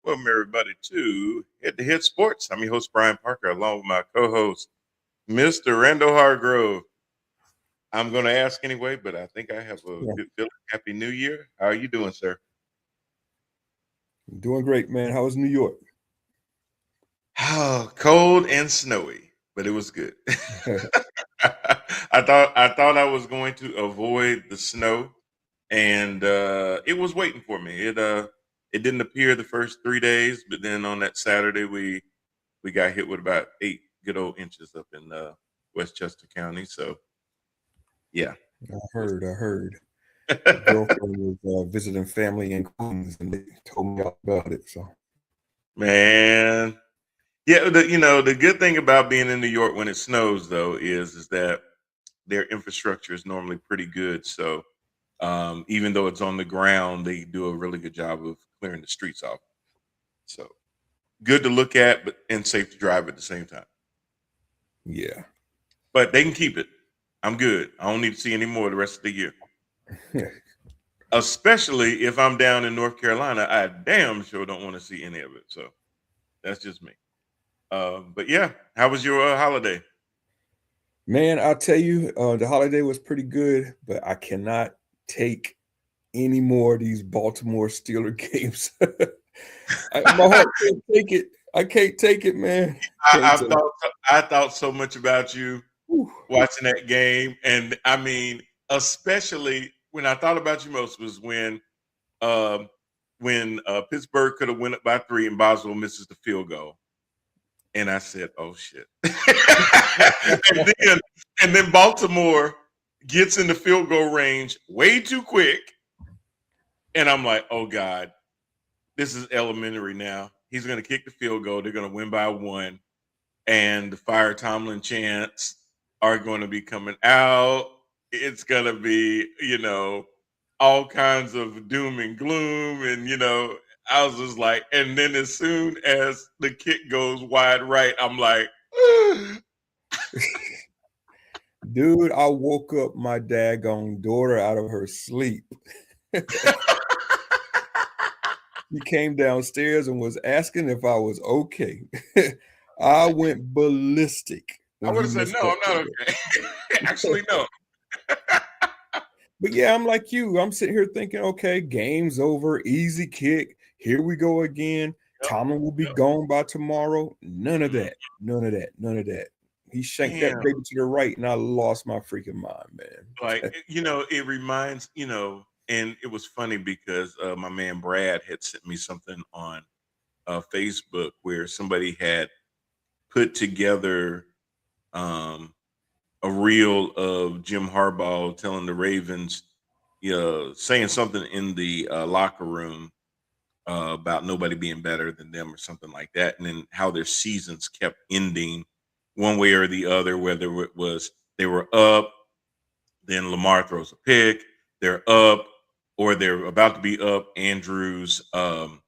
welcome everybody to Head to Head Sports. I'm your host, Brian Parker, along with my co host, Mr. Randall Hargrove. I'm going to ask anyway, but I think I have a Yeah, good feeling. Happy New Year. How are you doing, sir? doing great, man. How was New York? Oh, cold and snowy, but it was good. I thought I was going to avoid the snow, and it was waiting for me. It didn't appear the first 3 days, but then on that Saturday we got hit with about 8 good old inches up in Westchester County. So yeah, I heard. My girlfriend was visiting family in Queens, and they told me all about it. So, man. Yeah, the good thing about being in New York when it snows though is that their infrastructure is normally pretty good. So even though it's on the ground, they do a really good job of clearing the streets off. So good to look at, but and safe to drive at the same time. yeah. But they can keep it. I'm good. I don't need to see any more the rest of the year. Especially if I'm down in North Carolina, I damn sure don't want to see any of it. So that's just me. But yeah, how was your holiday? Man, I'll tell you, the holiday was pretty good, but I cannot take any more of these Baltimore Steeler games. My heart can't take it. I can't take it, man. Can't I take it. I thought so much about you Whew. watching that game, and I mean, especially when I thought about you most was um, when Pittsburgh could have won it by 3 and Boswell misses the field goal. And I said, "Oh shit!" and then Baltimore gets in the field goal range way too quick, and I'm like, "Oh God, this is elementary now. He's going to kick the field goal. They're going to win by 1, and the Fire Tomlin chants are going to be coming out. It's going to be, all kinds of doom and gloom, and I was just like, and then as soon as the kick goes wide right, I'm like." Dude, I woke up my daggone daughter out of her sleep. He came downstairs and was asking if I was okay. I went ballistic I when would he have said, missed no, that I'm not field okay. Actually, no. But yeah, I'm like you. I'm sitting here thinking, okay, game's over, easy kick. Here we go again. Yep, Tomlin will be yep. gone by tomorrow. None of Mm, that. None of that. None of that. He shanked that damn. baby to the right, and I lost my freaking mind, Like, man. it reminds, and it was funny because my man Brad had sent me something on Facebook where somebody had put together um, a reel of Jim Harbaugh telling the Ravens, saying something in the locker room about nobody being better than them or something like that, and then how their seasons kept ending one way or the other, whether it was they were up, then Lamar throws a pick, they're up, or they're about to be up. Andrews, fumbles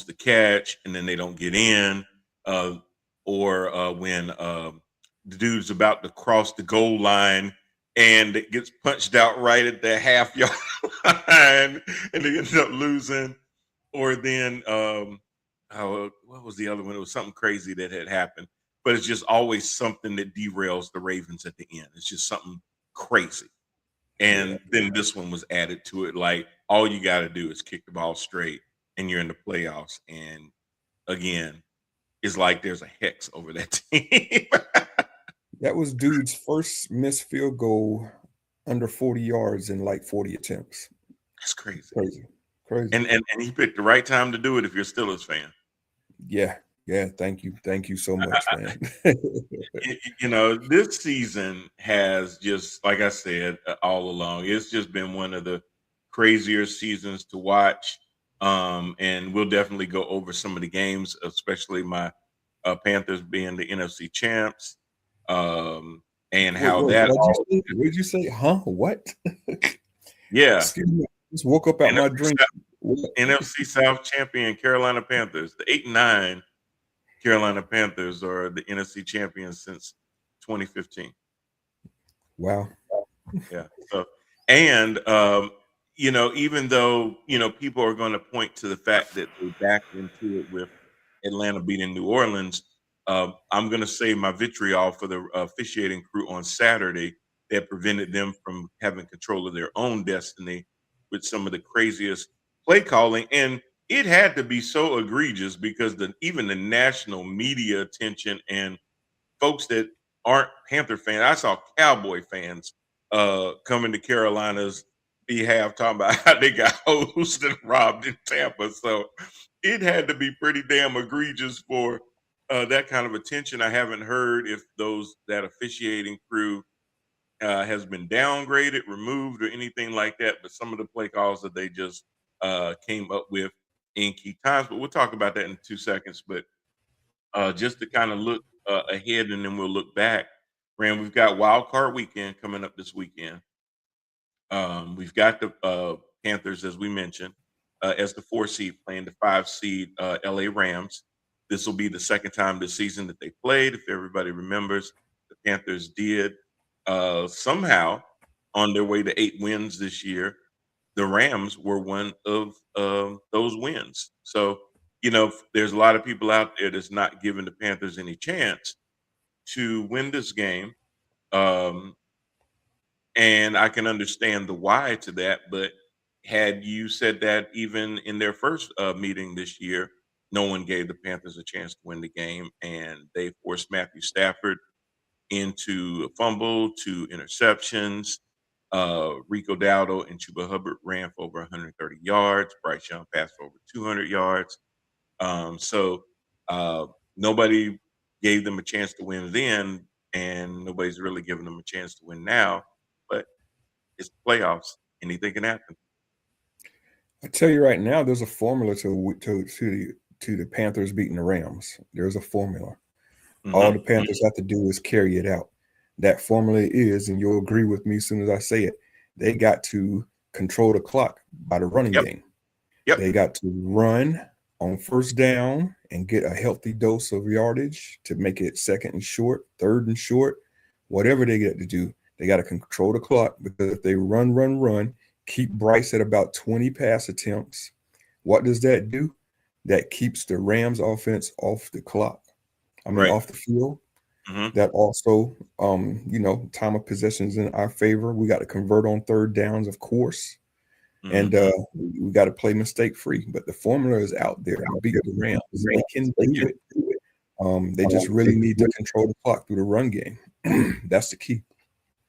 the catch, and then they don't get in, uh, or when the dude's about to cross the goal line and it gets punched out right at the half yard line, and they end up losing. Or then, what was the other one? It was something crazy that had happened, but it's just always something that derails the Ravens at the end. It's just something crazy. Yeah. And then this one was added to it. Like all you got to do is kick the ball straight, and you're in the playoffs. And again, it's like there's a hex over that team. That was dude's first missed field goal under 40 yards in like 40 attempts. That's crazy. Crazy. Crazy. And he picked the right time to do it if you're a Steelers fan. Yeah. Yeah. Thank you. Thank you so much, man. This season has just, like I said, all along, it's just been one of the crazier seasons to watch. And we'll definitely go over some of the games, especially my Panthers being the NFC champs, and Wait, how wait, that what'd you all, say? What'd you say? Huh? What? yeah, Excuse me. Just woke up out my NFC drink. South, What? NFC South champion Carolina Panthers, the 8-9 Carolina Panthers are the NFC champions since 2015. Wow. Yeah. So, and even though, people are going to point to the fact that they backed into it with Atlanta beating New Orleans, I'm going to say my vitriol for the officiating crew on Saturday that prevented them from having control of their own destiny with some of the craziest play calling. And it had to be so egregious because even the national media attention and folks that aren't Panther fans, I saw Cowboy fans coming to Carolina's behalf talking about how they got hosed and robbed in Tampa. So it had to be pretty damn egregious for that kind of attention. I haven't heard if that officiating crew has been downgraded, removed, or anything like that. But some of the play calls that they just came up with in key times. But we'll talk about that in 2 seconds. But just to kind of look ahead and then we'll look back. Rand, we've got Wild Card Weekend coming up this weekend. We've got the Panthers, as we mentioned, as the 4 seed playing the 5 seed LA Rams. This will be the second time this season that they played. If everybody remembers, the Panthers did somehow on their way to 8 wins this year. The Rams were one of those wins. So, there's a lot of people out there that's not giving the Panthers any chance to win this game. And I can understand the why to that. But had you said that even in their first meeting this year, no one gave the Panthers a chance to win the game. And they forced Matthew Stafford into a fumble, 2 interceptions. Rico Dowdle and Chuba Hubbard ran for over 130 yards. Bryce Young passed for over 200 yards. So nobody gave them a chance to win then, and nobody's really giving them a chance to win now. But it's playoffs. Anything can happen. I tell you right now, there's a formula to the Panthers beating the Rams. There's a formula. All the Panthers have to do is carry it out. That formula is, and you'll agree with me as soon as I say it, they got to control the clock by the running game. Yep. They got to run on first down and get a healthy dose of yardage to make it second and short, third and short, whatever they get to do. They got to control the clock, because if they run, keep Bryce at about 20 pass attempts, what does that do? That keeps the Rams offense off the clock. Off the field. That also, time of possession is in our favor. We got to convert on third downs, of course. And we got to play mistake free. But the formula is out there to beat the Rams. They can do it. They just really need to control the clock through the run game. That's the key.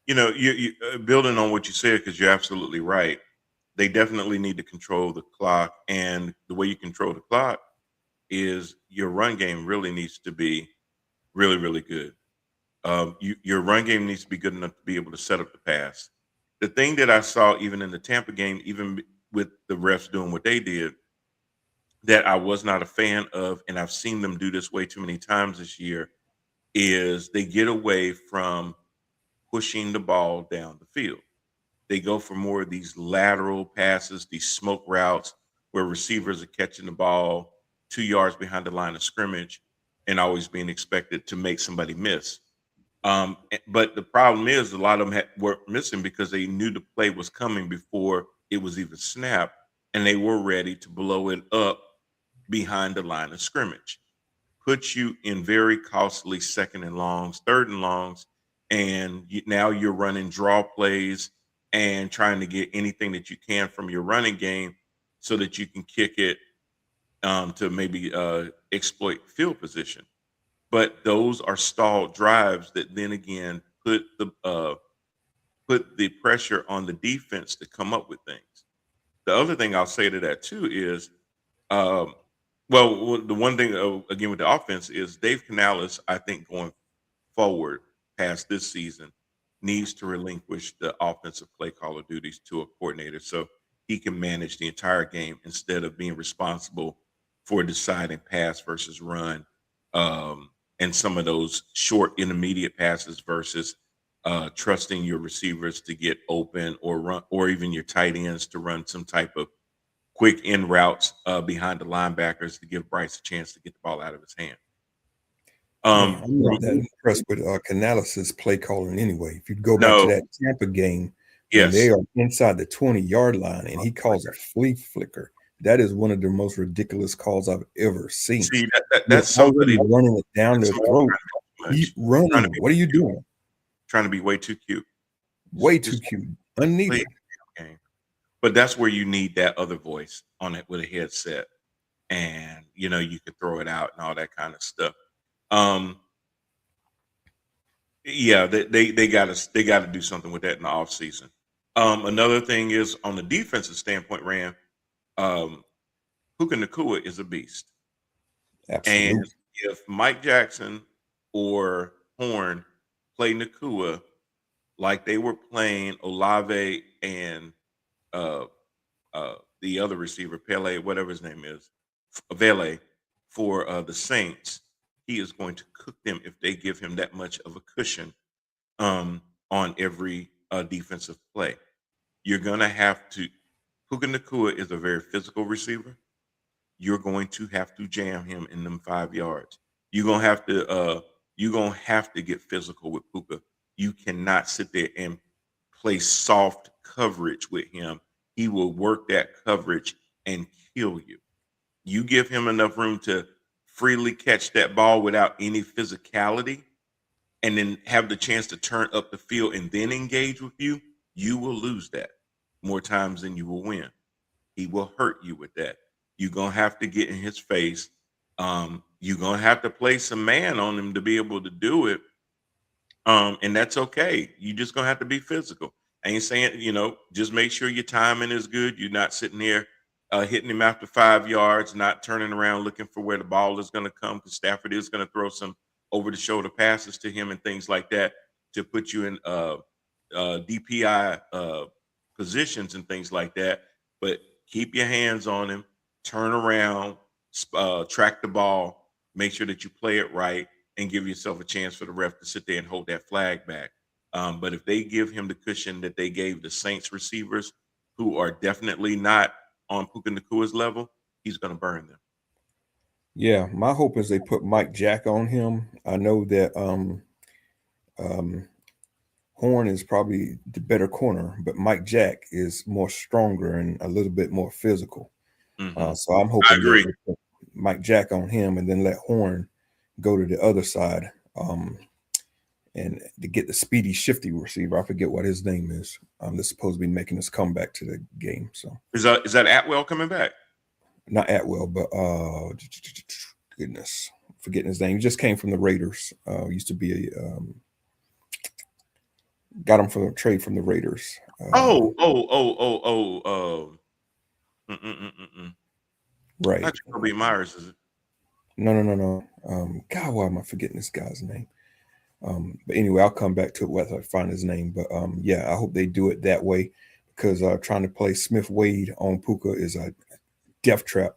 You building on what you said, because you're absolutely right. They definitely need to control the clock. And the way you control the clock is your run game really needs to be really, really good. Your run game needs to be good enough to be able to set up the pass. The thing that I saw even in the Tampa game, even with the refs doing what they did, that I was not a fan of, and I've seen them do this way too many times this year, is they get away from pushing the ball down the field. They go for more of these lateral passes, these smoke routes where receivers are catching the ball 2 yards behind the line of scrimmage and always being expected to make somebody miss. But the problem is a lot of them were missing because they knew the play was coming before it was even snapped, and they were ready to blow it up behind the line of scrimmage. Put you in very costly second and longs, third and longs, and now you're running draw plays and trying to get anything that you can from your running game so that you can kick it to maybe exploit field position. But those are stalled drives that then again put the pressure on the defense to come up with things. The other thing I'll say to that too is, the one thing again with the offense is Dave Canales, I think going forward past this season, needs to relinquish the offensive play caller duties to a coordinator so he can manage the entire game instead of being responsible for deciding pass versus run, and some of those short intermediate passes versus trusting your receivers to get open or run, or even your tight ends to run some type of quick in routes behind the linebackers to give Bryce a chance to get the ball out of his hand. I'm not that impressed with Canales' play calling anyway. If you go back to that Tampa game, when they Yes. are inside the 20-yard line and he calls a flea flicker. That is one of the most ridiculous calls I've ever seen. See, You're that's already somebody running it down that's their somebody throat. trying to be too Keep much. Trying to running. be What are you cute. doing? Trying to be way too cute. Way too Just cute. play Unneeded. the game. But that's where you need that other voice on it with a headset. And you can throw it out and all that kind of stuff. Um, yeah, they gotta do something with that in the off season. Another thing is on the defensive standpoint, Ram, um, Puka Nakua is a beast. And Absolutely. if Mike Jackson or Horn play Nakua like they were playing Olave and uh, the other receiver, Pele, whatever his name is, Vele, for the Saints, he is going to cook them if they give him that much of a cushion on every defensive play. You're going to have to. Puka Nakua is a very physical receiver. You're going to have to jam him in them 5 yards. You're gonna have to get physical with Puka. You cannot sit there and play soft coverage with him. He will work that coverage and kill you. You give him enough room to freely catch that ball without any physicality and then have the chance to turn up the field and then engage with you, you will lose that more times than you will win. He will hurt you with that. You're gonna have to get in his face. You're gonna have to play some man on him to be able to do it. And that's okay. You just gonna have to be physical. I ain't saying, just make sure your timing is good. You're not sitting there hitting him after 5 yards, not turning around looking for where the ball is gonna come because Stafford is gonna throw some over the shoulder passes to him and things like that to put you in DPI positions and things like that. But keep your hands on him, turn around, track the ball, make sure that you play it right, and give yourself a chance for the ref to sit there and hold that flag back. But if they give him the cushion that they gave the Saints receivers, who are definitely not on Puka Nakua's level, he's going to burn them. Yeah, my hope is they put Mike Jack on him. I know that um, Horn is probably the better corner, but Mike Jack is more stronger and a little bit more physical. Hmm. So I'm I hoping that agree. they put Mike Jack on him and then let Horn go to the other side and to get the speedy, shifty receiver. I forget what his name is. That's supposed to be making his comeback to the game. So Is that Atwell coming back? not Atwell, but goodness, forgetting his name. He just came from the Raiders. Used to be a got him from a trade from the Raiders. Oh. Right. Not Jacoby Myers, is it? No. God, why am I forgetting this guy's name? But anyway, I'll come back to it once I find his name. But yeah, I hope they do it that way because trying to play Smith Wade on Puka is a death trap.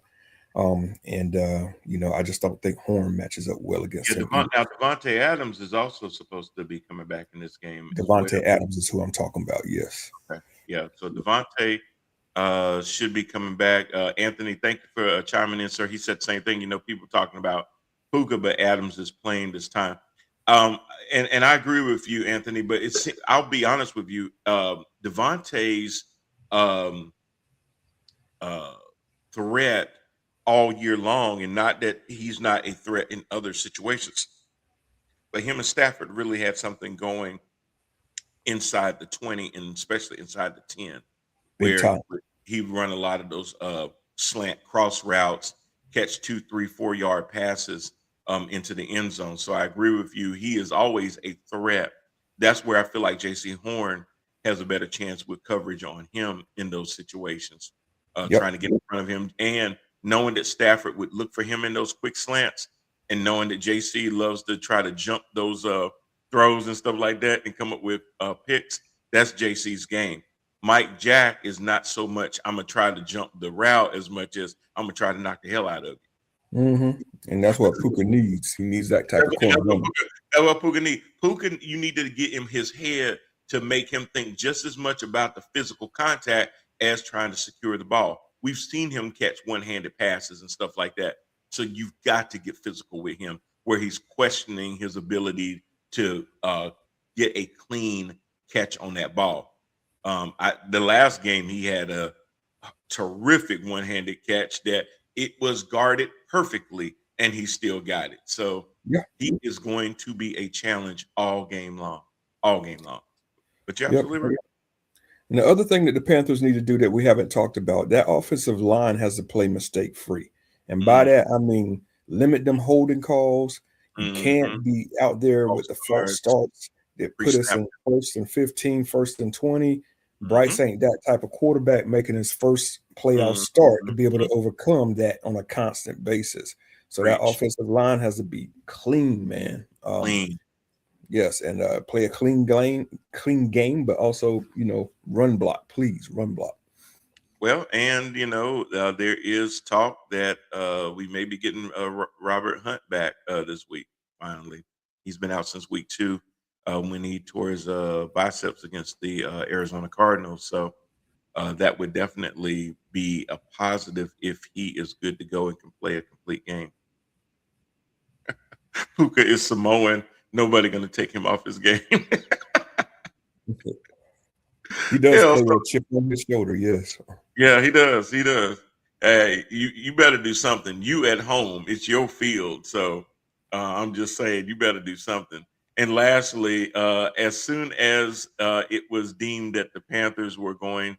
And I just don't think Horn matches up well against Yeah, him either. Now Devontae Adams is also supposed to be coming back in this game as well. Devontae Adams is who I'm talking about. Yes. Okay. Yeah, so Devontae should be coming back. Anthony, thank you for chiming in, sir. He said the same thing. People talking about Puka, but Adams is playing this time. Um, and I agree with you, Anthony. But I'll be honest with you. Devontae's um, uh, threat all year long, and not that he's not a threat in other situations, but him and Stafford really had something going inside the 20 and especially inside the 10 Big where time. he would run a lot of those slant cross routes, catch 2, 3, 4 yard passes into the end zone. So I agree with you. He is always a threat. That's where I feel like JC Horn has a better chance with coverage on him in those situations, Yep. trying to get in front of him and knowing that Stafford would look for him in those quick slants and knowing that JC loves to try to jump those throws and stuff like that and come up with picks. That's JC's game. Mike Jack is not so much I'm gonna try to jump the route as much as I'm gonna try to knock the hell out of And that's what Puka needs. He needs that type of you. corner. That's what Puka need. Puka, you need to get him his head to make him think just as much about the physical contact as trying to secure the ball. We've seen him catch one-handed passes and stuff like that. So you've got to get physical with him where he's questioning his ability to get a clean catch on that ball. The last game he had a terrific one-handed catch that it was guarded perfectly, and he still got it. So Yeah. he is going to be a challenge all game long, all game long. But you're Yep. absolutely right. And the other thing that the Panthers need to do that we haven't talked about, that offensive line has to play mistake free. And by that, I mean limit them holding calls. You can't be out there with the false starts that put us in 1st and 15, 1st and 20. Bryce ain't that type of quarterback making his first playoff start to be able to overcome that on a constant basis. So that offensive line has to be clean, man. Clean. Yes, and play a clean game, but also, run block, please, run block. Well, and there is talk that we may be getting Robert Hunt back this week. Finally, he's been out since week 2 when he tore his biceps against the Arizona Cardinals. So that would definitely be a positive if he is good to go and can play a complete game. Puka is Samoan. Nobody going to take him off his game. He does play with a chip on his shoulder, yes. Yeah, he does. He does. Hey, you better do something. You at home, it's your field. So I'm just saying, you better do something. And lastly, as soon as it was deemed that the Panthers were going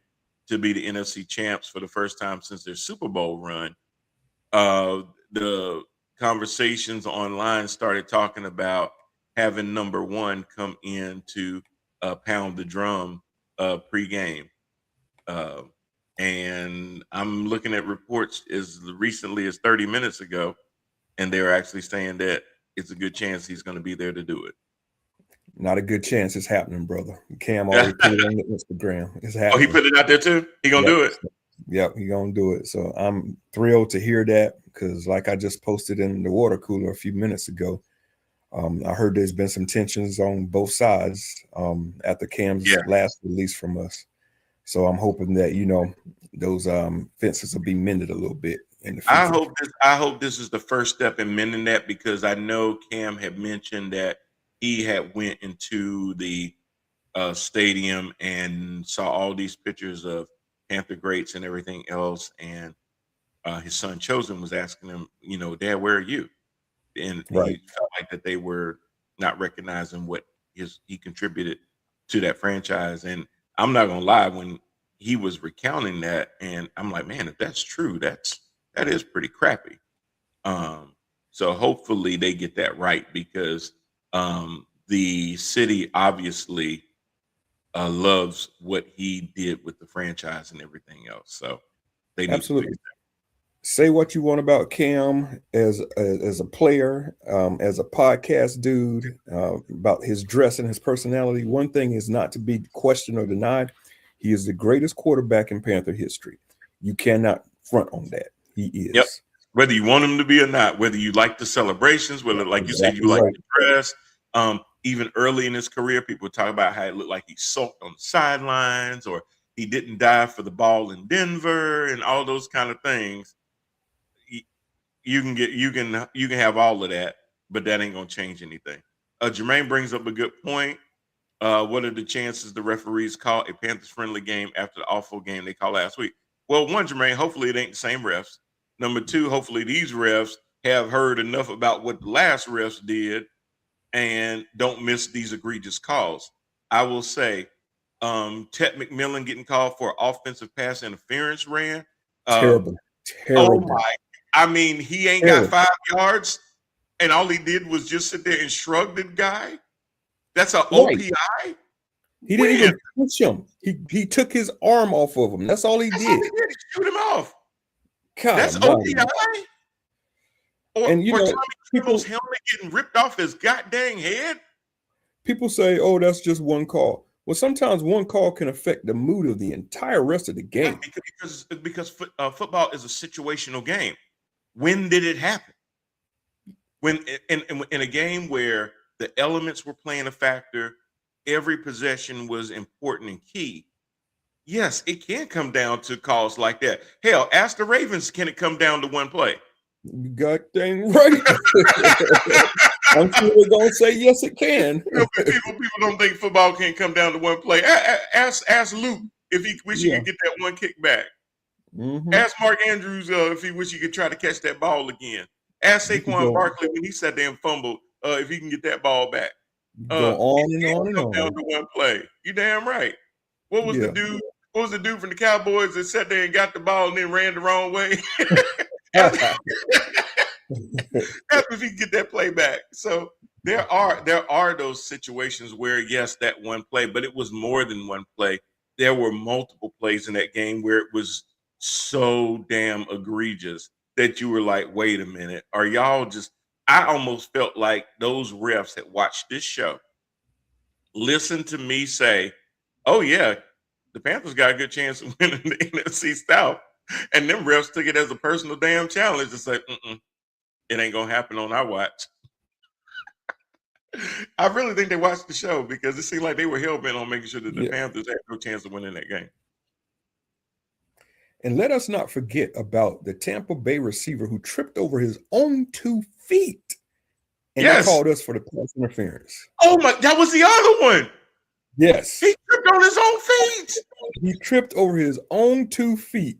to be the NFC champs for the first time since their Super Bowl run, the conversations online started talking about having number 1 come in to pound the drum pregame. And I'm looking at reports as recently as 30 minutes ago, and they're actually saying that it's a good chance he's going to be there to do it. Not a good chance. It's happening, brother. Cam already put it on Instagram. It's happening. Oh, he put it out there too? He going to do it? Yep, he going to do it. So I'm thrilled to hear that because like I just posted in the water cooler a few minutes ago, I heard there's been some tensions on both sides after Cam's last release from us. So I'm hoping that, those fences will be mended a little bit in the future. I hope this is the first step in mending that, because I know Cam had mentioned that he had went into the stadium and saw all these pictures of Panther greats and everything else. And his son Chosen was asking him, Dad, where are you? And he felt like that they were not recognizing what he contributed to that franchise. And I'm not gonna lie, when he was recounting that, and I'm like, man, if that's true, that is pretty crappy. So hopefully they get that right, because the city obviously loves what he did with the franchise and everything else. So they need to fix that. Say what you want about Cam as a player, as a podcast dude, about his dress and his personality. One thing is not to be questioned or denied. He is the greatest quarterback in Panther history. You cannot front on that. He is. Yep. Whether you want him to be or not, whether you like the celebrations, whether, like you said, you like the dress. Even early in his career, people talk about how it looked like he sulked on the sidelines, or he didn't dive for the ball in Denver, and all those kind of things. You can have all of that, but that ain't gonna change anything. Jermaine brings up a good point. What are the chances the referees call a Panthers friendly game after the awful game they called last week? Well, one, Jermaine, hopefully it ain't the same refs. Number 2, hopefully these refs have heard enough about what the last refs did and don't miss these egregious calls. I will say, Ted McMillan getting called for offensive pass interference ran. Terrible. Oh my! I mean, he ain't got 5 yards, and all he did was just sit there and shrug the guy. That's an OPI. He didn't even push him. He took his arm off of him. That's all he did. He shoot him off. God, that's OPI. Or Tommy people's helmet getting ripped off his goddamn head. People say, "Oh, that's just one call." Well, sometimes one call can affect the mood of the entire rest of the game. Because football is a situational game. When did it happen? When in a game where the elements were playing a factor, every possession was important and key. Yes, it can come down to calls like that. Hell, ask the Ravens, can it come down to one play? You got dang right. I'm sure they're gonna say yes, it can. You know, but people don't think football can't come down to one play. Ask Luke if he wish he Yeah. could get that one kick back. Mm-hmm. Ask Mark Andrews if he wish he could try to catch that ball again. Ask You could Saquon go, Barkley when he sat there and fumbled if he can get that ball back. go It on and can't on and come down on. to one play. You damn right. What was the Yeah. dude? What was the dude from the Cowboys that sat there and got the ball and then ran the wrong way? Ask if he can get that play back. So there are those situations where yes, that one play, but it was more than one play. There were multiple plays in that game where it was so damn egregious that you were like, wait a minute, are y'all just I almost felt like those refs had watched this show, listened to me say, oh yeah, the Panthers got a good chance of winning the NFC South. And them refs took it as a personal damn challenge to say, it ain't gonna happen on our watch. I really think they watched the show because it seemed like they were hell bent on making sure that the Yeah. Panthers had no chance of winning that game. And let us not forget about the Tampa Bay receiver who tripped over his own 2 feet. And they Yes. called us for the pass interference. Oh my, that was the other one. Yes. He tripped on his own feet. He tripped over his own 2 feet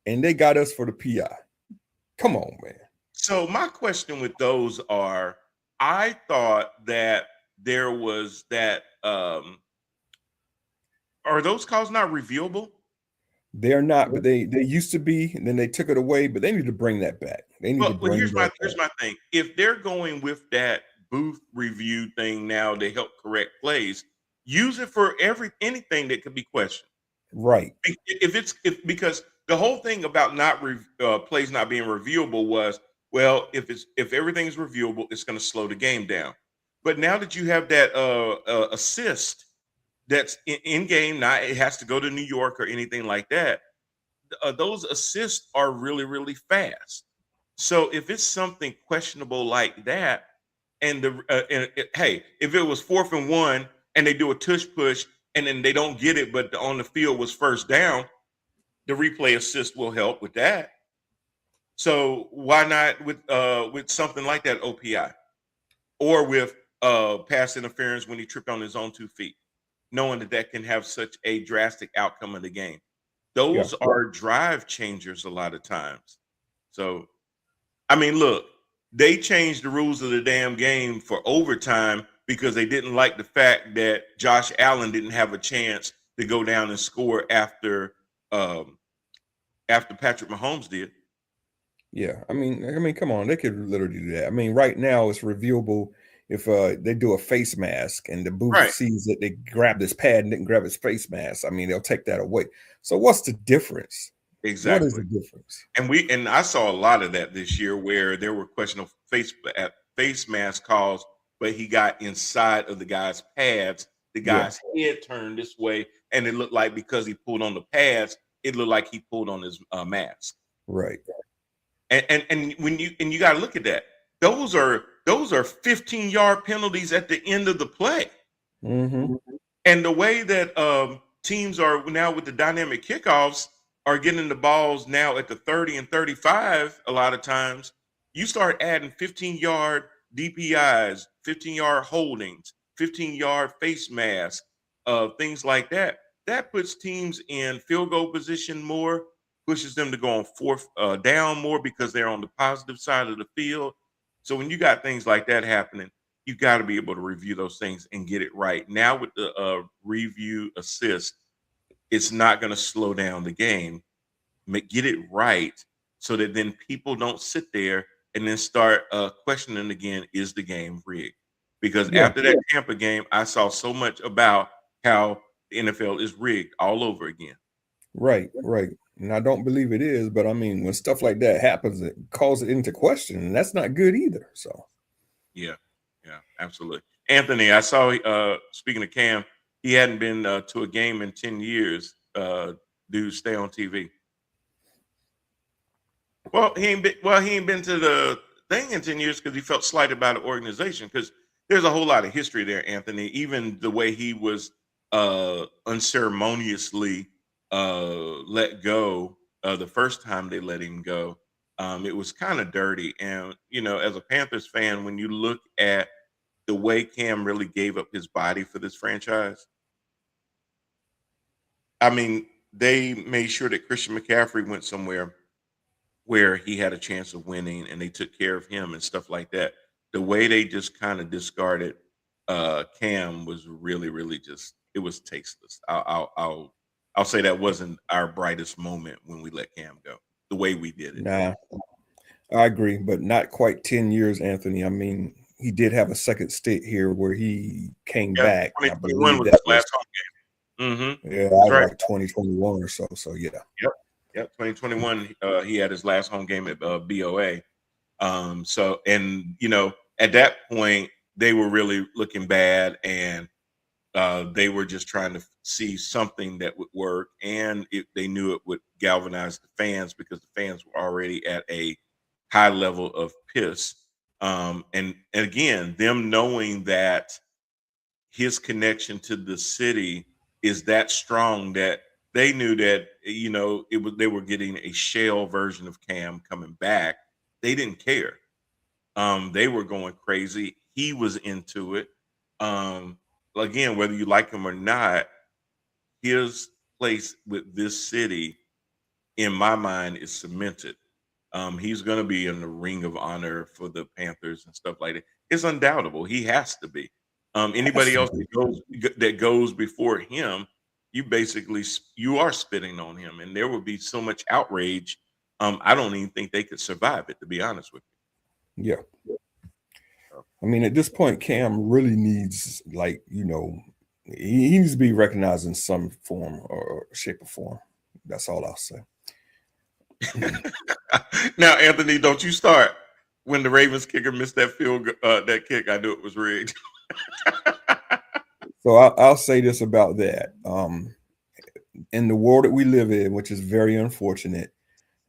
and they got us for the PI. Come on, man. So my question with those are, I thought that there was that are those calls not reviewable? They're not, but they used to be, and then they took it away, but they need to bring that back. They need to bring here's that here's my thing. If they're going with that booth review thing now to help correct plays, use it for anything that could be questioned. Right. Because the whole thing about plays not being reviewable was, well, if everything's reviewable, it's going to slow the game down. But now that you have that assist that's in game, not it has to go to New York or anything like that. Those assists are really, really fast. So if it's something questionable like that, and hey, if it was 4th and 1 and they do a tush push and then they don't get it, but on the field was first down, the replay assist will help with that. So why not with something like that OPI, or with pass interference when he tripped on his own 2 feet, knowing that can have such a drastic outcome of the game. Those are drive changers a lot of times. So, I mean, look, they changed the rules of the damn game for overtime because they didn't like the fact that Josh Allen didn't have a chance to go down and score after Patrick Mahomes did. Yeah, I mean, come on, they could literally do that. I mean, right now it's reviewable if they do a face mask and the booth sees that they grabbed his pad and didn't grab his face mask. I mean, they'll take that away. So what's the difference? Exactly. What is the difference? And I saw a lot of that this year where there were questionable face mask calls, but he got inside of the guy's pads. The guy's head turned this way, and it looked like because he pulled on the pads, it looked like he pulled on his mask. Right. And when you got to look at that, those are 15-yard penalties at the end of the play. Mm-hmm. And the way that teams are now with the dynamic kickoffs are getting the balls now at the 30 and 35. A lot of times, you start adding 15-yard DPIs, 15-yard holdings, 15-yard face masks, things like that. That puts teams in field goal position more, pushes them to go on 4th down more because they're on the positive side of the field. So when you got things like that happening, you got to be able to review those things and get it right. Now with the review assist, it's not going to slow down the game. Get it right so that then people don't sit there and then start questioning again, is the game rigged? Because after that Tampa game, I saw so much about how the NFL is rigged all over again. Right. And I don't believe it is, but I mean, when stuff like that happens, it calls it into question, and that's not good either. So, yeah, absolutely. Anthony, I saw. Speaking of Cam, he hadn't been to a game in 10 years. Dude, stay on TV. Well, he ain't been to the thing in 10 years because he felt slighted by the organization. Because there's a whole lot of history there, Anthony. Even the way he was unceremoniously let go the first time they let him go, it was kind of dirty. And as a Panthers fan, when you look at the way Cam really gave up his body for this franchise. I mean, they made sure that Christian McCaffrey went somewhere where he had a chance of winning, and they took care of him and stuff like that. The way they just kind of discarded Cam was really, really just it was tasteless. I'll say that wasn't our brightest moment when we let Cam go. The way we did it. Nah, I agree, but not quite 10 years, Anthony. I mean, he did have a second stint here where he came back. 2021 was his last home game. Mm-hmm. Yeah, that was right. Like 2021 or so. So yeah. Yep. 2021. He had his last home game at BOA. So, and you know, at that point, they were really looking bad, and they were just trying to see something that would work, and they knew it would galvanize the fans because the fans were already at a high level of piss. And again, them knowing that his connection to the city is that strong that they knew that, you know, they were getting a shell version of Cam coming back. They didn't care. They were going crazy. He was into it. Again, whether you like him or not, his place with this city, in my mind, is cemented. He's going to be in the ring of honor for the Panthers and stuff like that. It's undoubtable. He has to be. Anybody else that goes before him, you are spitting on him, and there will be so much outrage. I don't even think they could survive it, to be honest with you. Yeah. I mean, at this point, Cam really needs, like, you know, he needs to be recognized in some form or shape or form. That's all I'll say. Now, Anthony, don't you start. When the Ravens kicker missed that that kick, I knew it was rigged. So I'll say this about that. In the world that we live in, which is very unfortunate,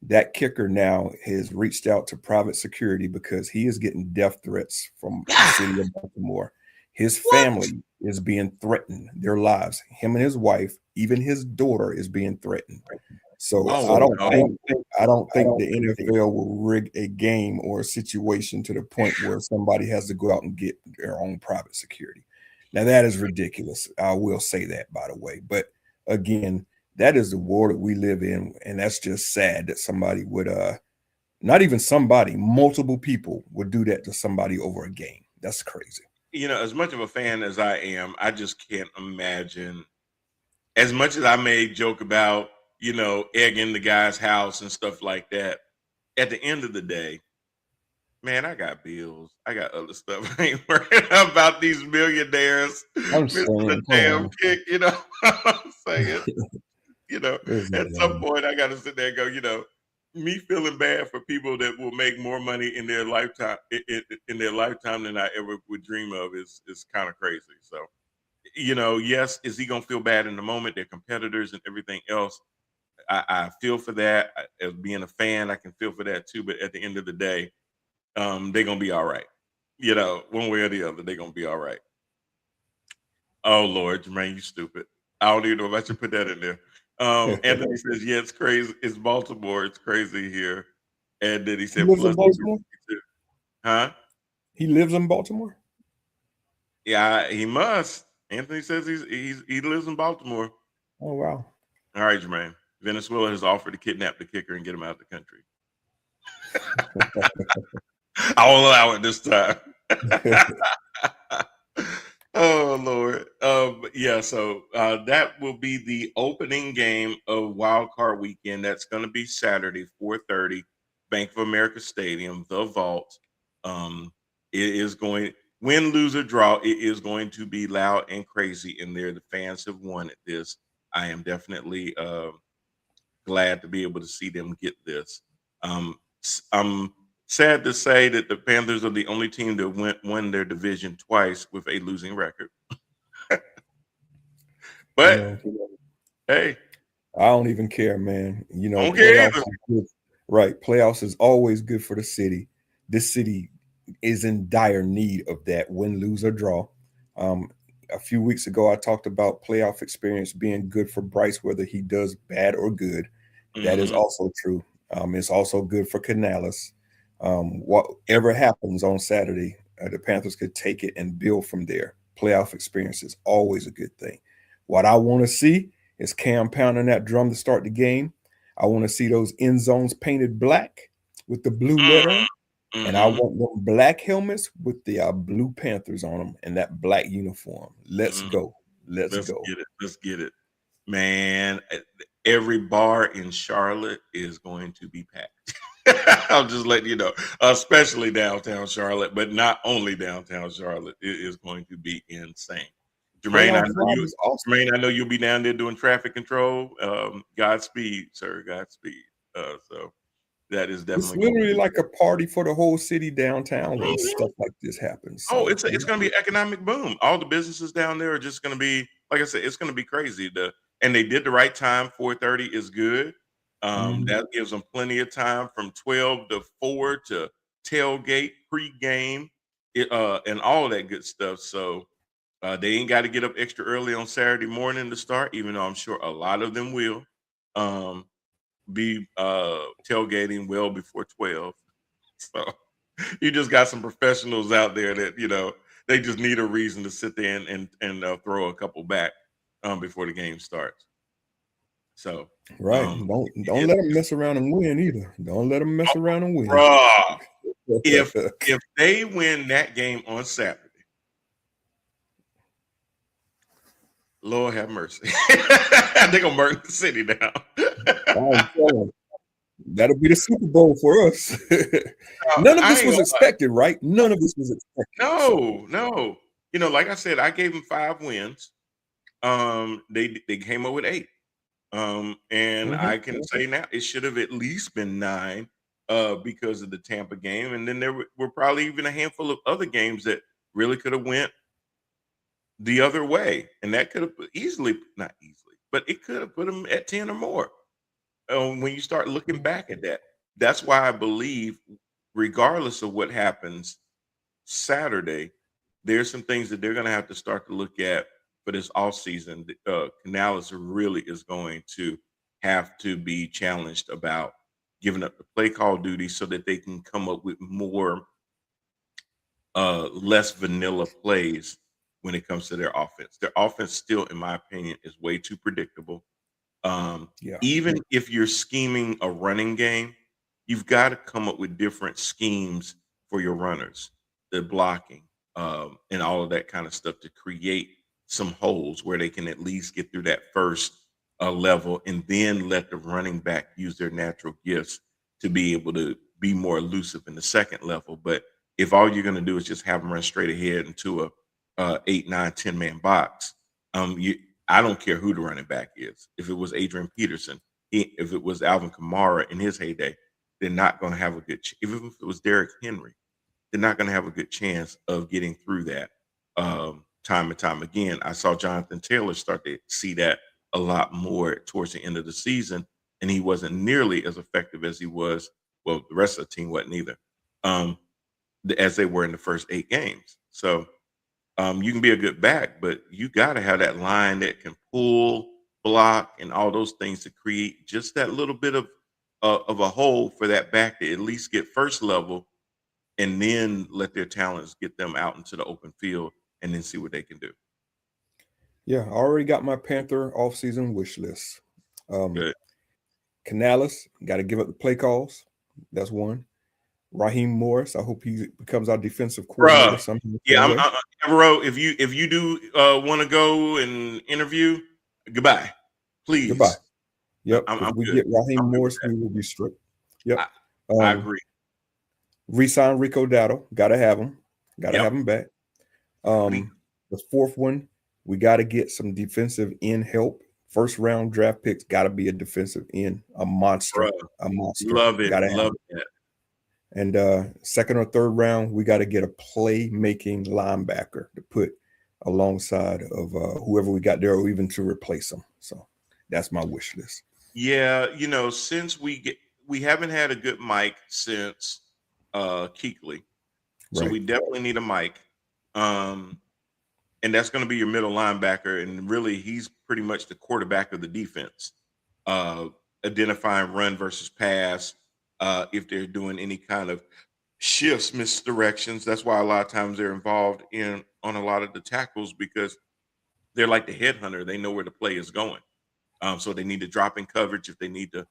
that kicker now has reached out to private security because he is getting death threats from the city of Baltimore. His family is being threatened, their lives. Him and his wife, even his daughter, is being threatened. So I don't think the NFL will rig a game or a situation to the point where somebody has to go out and get their own private security. Now, that is ridiculous. I will say that, by the way. But again, that is the world that we live in, and that's just sad that somebody would not even somebody, multiple people would do that to somebody over a game. That's crazy. You know, as much of a fan as I am, I just can't imagine. As much as I may joke about, you know, egging the guy's house and stuff like that, at the end of the day, man, I got bills. I got other stuff. I ain't worried about these millionaires missing the damn kick, you know what I'm saying? You know, at some point I got to sit there and go, you know, me feeling bad for people that will make more money in their lifetime than I ever would dream of is kind of crazy. So, you know, yes, is he going to feel bad in the moment? They're competitors and everything else. I feel for that. As being a fan, I can feel for that too. But at the end of the day, they're going to be all right. You know, one way or the other, they're going to be all right. Oh, Lord, Jermaine, you stupid. I don't even know if I should put that in there. Anthony says, yeah, it's crazy. It's Baltimore. It's crazy here. And then he said, he lives in Baltimore? Huh? He lives in Baltimore? Yeah, he must. Anthony says he lives in Baltimore. Oh, wow. All right, Jermaine. Venezuela has offered to kidnap the kicker and get him out of the country. I won't allow it this time. Oh, Lord. Yeah, so that will be the opening game of Wild Card Weekend. That's going to be Saturday, 4:30, Bank of America Stadium, the Vault. It is going, win, lose, or draw, it is going to be loud and crazy in there. The fans have wanted this. I am definitely glad to be able to see them get this. I'm sad to say that the Panthers are the only team that won their division twice with a losing record. But hey, I don't even care, man. You know, playoffs is always good for the city. This city is in dire need of that win, lose, or draw. A few weeks ago, I talked about playoff experience being good for Bryce, whether he does bad or good. Mm-hmm. That is also true. It's also good for Canales. Whatever happens on Saturday, the Panthers could take it and build from there. Playoff experience is always a good thing. What I want to see is Cam pounding that drum to start the game. I want to see those end zones painted black with the blue lettering. And I Mm-hmm. want them black helmets with the blue Panthers on them and that black uniform. Let's go. Let's go. Get it. Let's get it. Man, every bar in Charlotte is going to be packed. I'll just let you know, especially downtown Charlotte, but not only downtown Charlotte. It is going to be insane. Jermaine, Awesome. Jermaine, I know you'll be down there doing traffic control. Godspeed, sir. Godspeed. So that is definitely it's literally like a party for the whole city downtown when stuff like this happens. So, it's going to be an economic boom. All the businesses down there are just going to be, like I said, it's going to be crazy. And they did the right time. 4:30 is good. That gives them plenty of time from 12 to 4 to tailgate, pregame, and all of that good stuff. So they ain't got to get up extra early on Saturday morning to start, even though I'm sure a lot of them will be tailgating well before 12. So you just got some professionals out there that, they just need a reason to sit there and throw a couple back before the game starts. So right. Don't let them mess around and win either. Don't let them mess around and win. Bruh, if they win that game on Saturday, Lord have mercy. They're gonna burn the city down. That'll be the Super Bowl for us. None of this was expected, right? None of this was expected. No. Like I said, I gave them 5 wins. They came up with 8. And I can say now it should have at least been 9 because of the Tampa game. And then there were probably even a handful of other games that really could have went the other way. And that could have not easily, but it could have put them at 10 or more. When you start looking back at that, that's why I believe, regardless of what happens Saturday, there's some things that they're going to have to start to look at for this offseason. Canales really is going to have to be challenged about giving up the play call duty so that they can come up with more less vanilla plays when it comes to their offense. Their offense still, in my opinion, is way too predictable. Even if you're scheming a running game, you've got to come up with different schemes for your runners, the blocking, and all of that kind of stuff to create some holes where they can at least get through that first level and then let the running back use their natural gifts to be able to be more elusive in the second level. But if all you're going to do is just have them run straight ahead into a 8, 9, 10 man box, I don't care who the running back is. If it was Adrian Peterson, if it was Alvin Kamara in his heyday, they're not going to have a good even if it was Derrick Henry, they're not going to have a good chance of getting through that time and time again. I saw Jonathan Taylor start to see that a lot more towards the end of the season, and he wasn't nearly as effective as he was. Well, the rest of the team wasn't either, as they were in the first 8 games. So you can be a good back, but you got to have that line that can pull, block, and all those things to create just that little bit of a hole for that back to at least get first level, and then let their talents get them out into the open field and then see what they can do. Yeah, I already got my Panther offseason wish list. Good. Canales, got to give up the play calls. That's one. Raheem Morris, I hope he becomes our defensive coordinator sometime. Yeah, Evero, if you do want to go and interview, goodbye, please. Goodbye. Yep. If we get Raheem Morris, we will be strict. Yep. I agree. Resign Rico Dowdle. Got to have him. Got to have him back. The fourth one, we got to get some defensive end help. First round draft picks got to be a defensive end, a monster. A monster. Love it. Love it. And second or third round, we got to get a play-making linebacker to put alongside of whoever we got there, or even to replace them. So that's my wish list. Yeah, since we haven't had a good mic since Kuechly, so we definitely need a mic. And that's going to be your middle linebacker, and really, he's pretty much the quarterback of the defense, identifying run versus pass. If they're doing any kind of shifts, misdirections. That's why a lot of times they're involved in on a lot of the tackles because they're like the headhunter. They know where the play is going. So they need to drop in coverage if they need to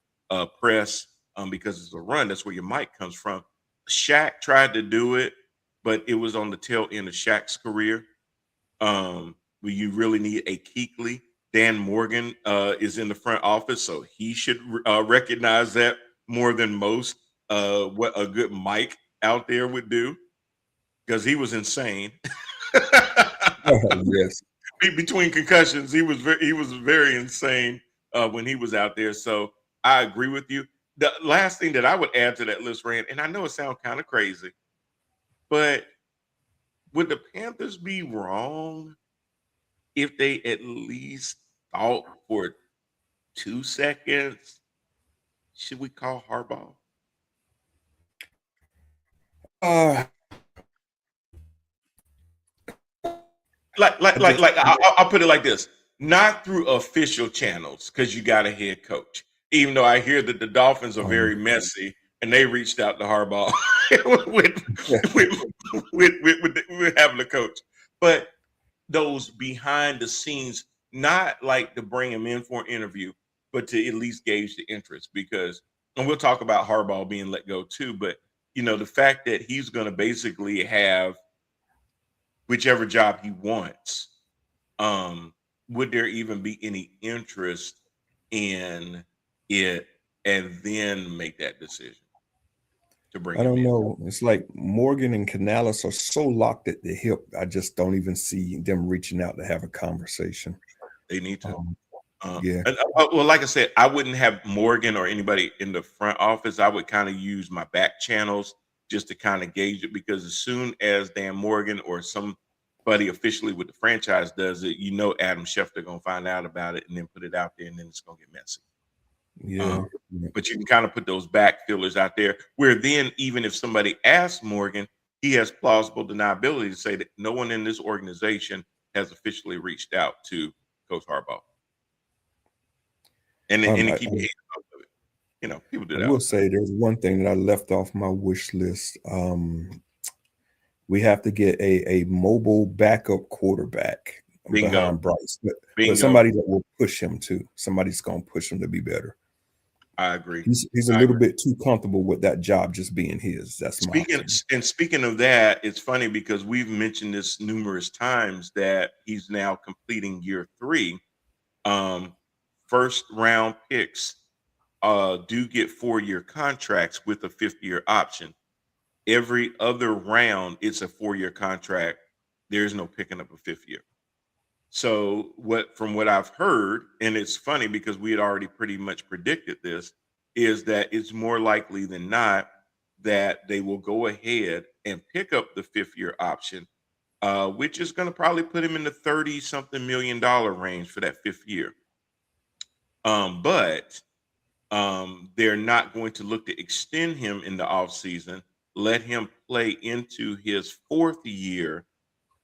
press because it's a run. That's where your mic comes from. Shaq tried to do it, but it was on the tail end of Shaq's career. Where you really need a Kuechly. Dan Morgan is in the front office, so he should recognize that more than most. What a good mic out there would do, because he was insane. Yes. Between concussions, he was very insane when he was out there. So I agree with you. The last thing that I would add to that list, Rand, and I know it sounds kind of crazy, but would the Panthers be wrong if they at least thought for 2 seconds? Should we call Harbaugh? Uh, I'll put it like this: not through official channels, because you got a head coach. Even though I hear that the Dolphins are very messy, and they reached out to Harbaugh with having a coach, but those behind the scenes, not like to bring him in for an interview, but to at least gauge the interest. Because, and we'll talk about Harbaugh being let go too, but the fact that he's going to basically have whichever job he wants, would there even be any interest in it and then make that decision to bring I him don't in? know. It's like Morgan and Canales are so locked at the hip. I just don't even see them reaching out to have a conversation. They need to. Yeah. Well, like I said, I wouldn't have Morgan or anybody in the front office. I would kind of use my back channels just to kind of gauge it, because as soon as Dan Morgan or somebody officially with the franchise does it, Adam Schefter gonna find out about it and then put it out there, and then it's gonna get messy. Yeah. But you can kind of put those back fillers out there where then even if somebody asks Morgan, he has plausible deniability to say that no one in this organization has officially reached out to Coach Harbaugh. And to keep your hands off of it. People do that. I will say there's one thing that I left off my wish list. We have to get a mobile backup quarterback behind Bryce, but somebody that will push him too. Somebody's going to push him to be better. I agree. He's a little bit too comfortable with that job just being his. That's speaking of that, it's funny because we've mentioned this numerous times that he's now completing year 3. First round picks do get 4-year contracts with a 5th-year option. Every other round, it's a 4-year contract. There's no picking up a 5th year. So from what I've heard, and it's funny because we had already pretty much predicted this, is that it's more likely than not that they will go ahead and pick up the 5th-year option, which is going to probably put him in the $30-something million range for that 5th year. But they're not going to look to extend him in the offseason, let him play into his 4th year,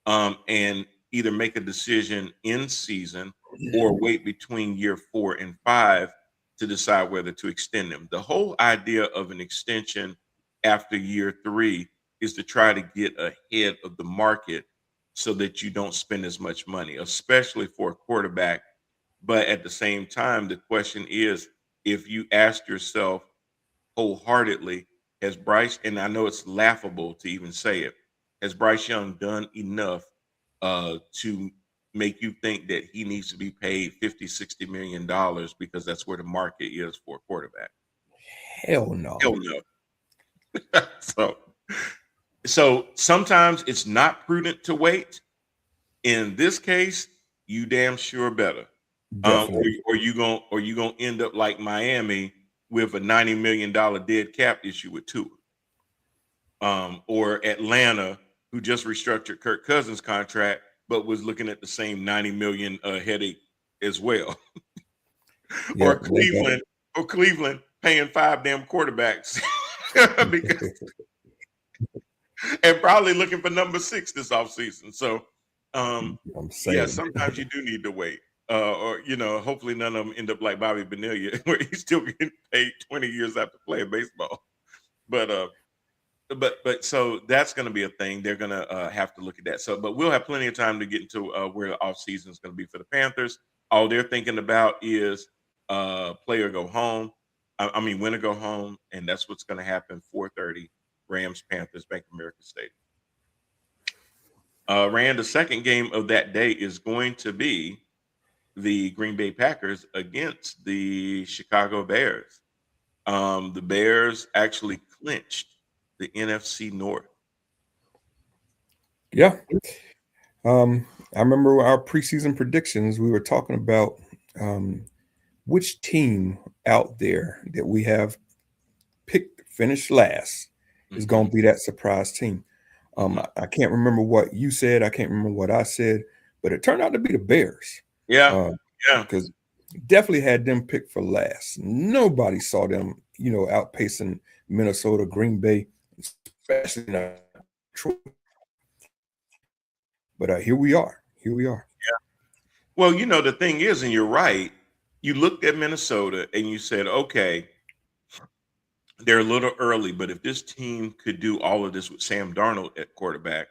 and either make a decision in season or wait between year 4 and 5 to decide whether to extend him. The whole idea of an extension after year 3 is to try to get ahead of the market so that you don't spend as much money, especially for a quarterback. But at the same time, the question is, if you ask yourself wholeheartedly, has Bryce, and I know it's laughable to even say it, has Bryce Young done enough to make you think that he needs to be paid $50-60 million because that's where the market is for a quarterback? Hell no. Hell no. So sometimes it's not prudent to wait. In this case, you damn sure better. Or you gonna end up like Miami with a $90 million dead cap issue with Tua. Or Atlanta, who just restructured Kirk Cousins' contract, but was looking at the same $90 million headache as well. Yeah, or Cleveland paying 5 damn quarterbacks and probably looking for number 6 this offseason. So sometimes you do need to wait. Or hopefully none of them end up like Bobby Bonilla, where he's still getting paid 20 years after playing baseball. But but so that's going to be a thing. They're going to have to look at that. So, but we'll have plenty of time to get into where the off season is going to be for the Panthers. All they're thinking about is play or go home. I mean, win or go home, and that's what's going to happen. 4:30, Rams Panthers, Bank of America Stadium. Rand, the second game of that day is going to be the Green Bay Packers against the Chicago Bears. The Bears actually clinched the NFC North. Yeah. I remember our preseason predictions. We were talking about which team out there that we have picked to finish last is going to be that surprise team. I can't remember what you said. I can't remember what I said, but it turned out to be the Bears. Yeah. Because definitely had them picked for last. Nobody saw them, outpacing Minnesota, Green Bay, especially Detroit. But here we are. Here we are. Yeah. Well, the thing is, and you're right, you looked at Minnesota and you said, okay, they're a little early, but if this team could do all of this with Sam Darnold at quarterback,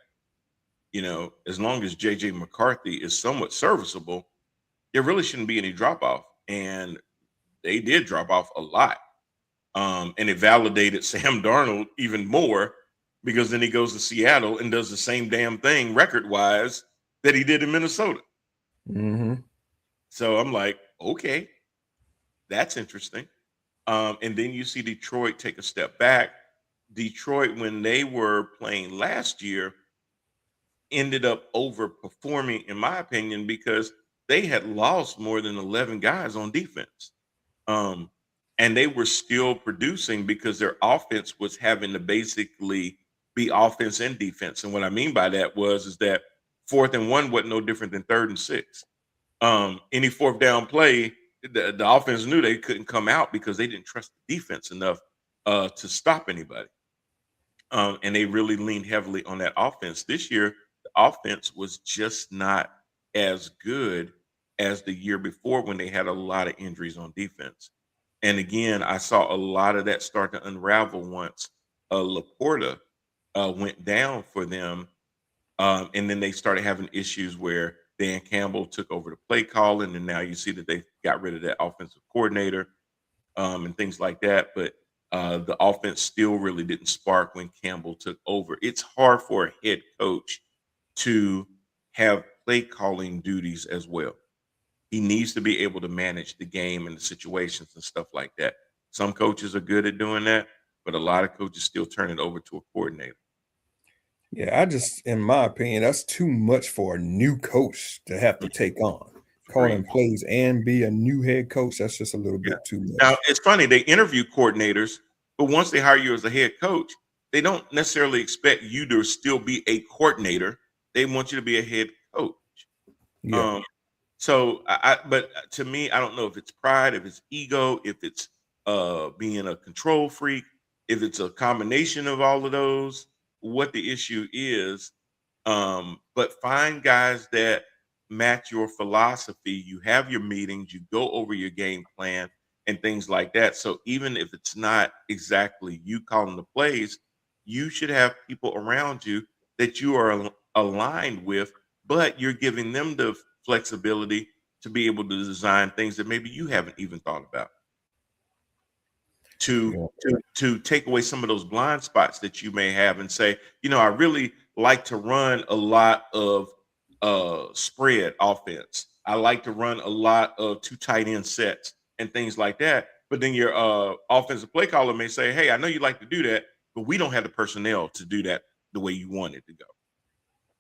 as long as J.J. McCarthy is somewhat serviceable, there really shouldn't be any drop off. And they did drop off a lot. And it validated Sam Darnold even more because then he goes to Seattle and does the same damn thing record-wise that he did in Minnesota. Mm-hmm. So I'm like, okay, that's interesting. And then you see Detroit take a step back. Detroit, when they were playing last year, ended up overperforming, in my opinion, because they had lost more than 11 guys on defense. And they were still producing because their offense was having to basically be offense and defense. And what I mean by that is that 4th and 1 wasn't no different than 3rd and 6. Any 4th down play, the offense knew they couldn't come out because they didn't trust the defense enough to stop anybody. And they really leaned heavily on that offense. This year, the offense was just not as good as the year before when they had a lot of injuries on defense. And again, I saw a lot of that start to unravel once Laporta went down for them. And then they started having issues where Dan Campbell took over the play calling, and now you see that they got rid of that offensive coordinator and things like that. But the offense still really didn't spark when Campbell took over. It's hard for a head coach to have play calling duties as well. He needs to be able to manage the game and the situations and stuff like that. Some coaches are good at doing that, but a lot of coaches still turn it over to a coordinator. Yeah, in my opinion, that's too much for a new coach to have to take on. Calling plays and be a new head coach, that's just a little bit too much. Now, it's funny, they interview coordinators, but once they hire you as a head coach, they don't necessarily expect you to still be a coordinator. They want you to be a head coach. Yeah. But to me, I don't know if it's pride, if it's ego, if it's being a control freak, if it's a combination of all of those, what the issue is. But find guys that match your philosophy. You have your meetings, you go over your game plan and things like that. So even if it's not exactly you calling the plays, you should have people around you that you are aligned with, but you're giving them the flexibility to be able to design things that maybe you haven't even thought about. To take away some of those blind spots that you may have and say, I really like to run a lot of spread offense. I like to run a lot of 2 tight end sets and things like that. But then your offensive play caller may say, hey, I know you like to do that, but we don't have the personnel to do that the way you want it to go.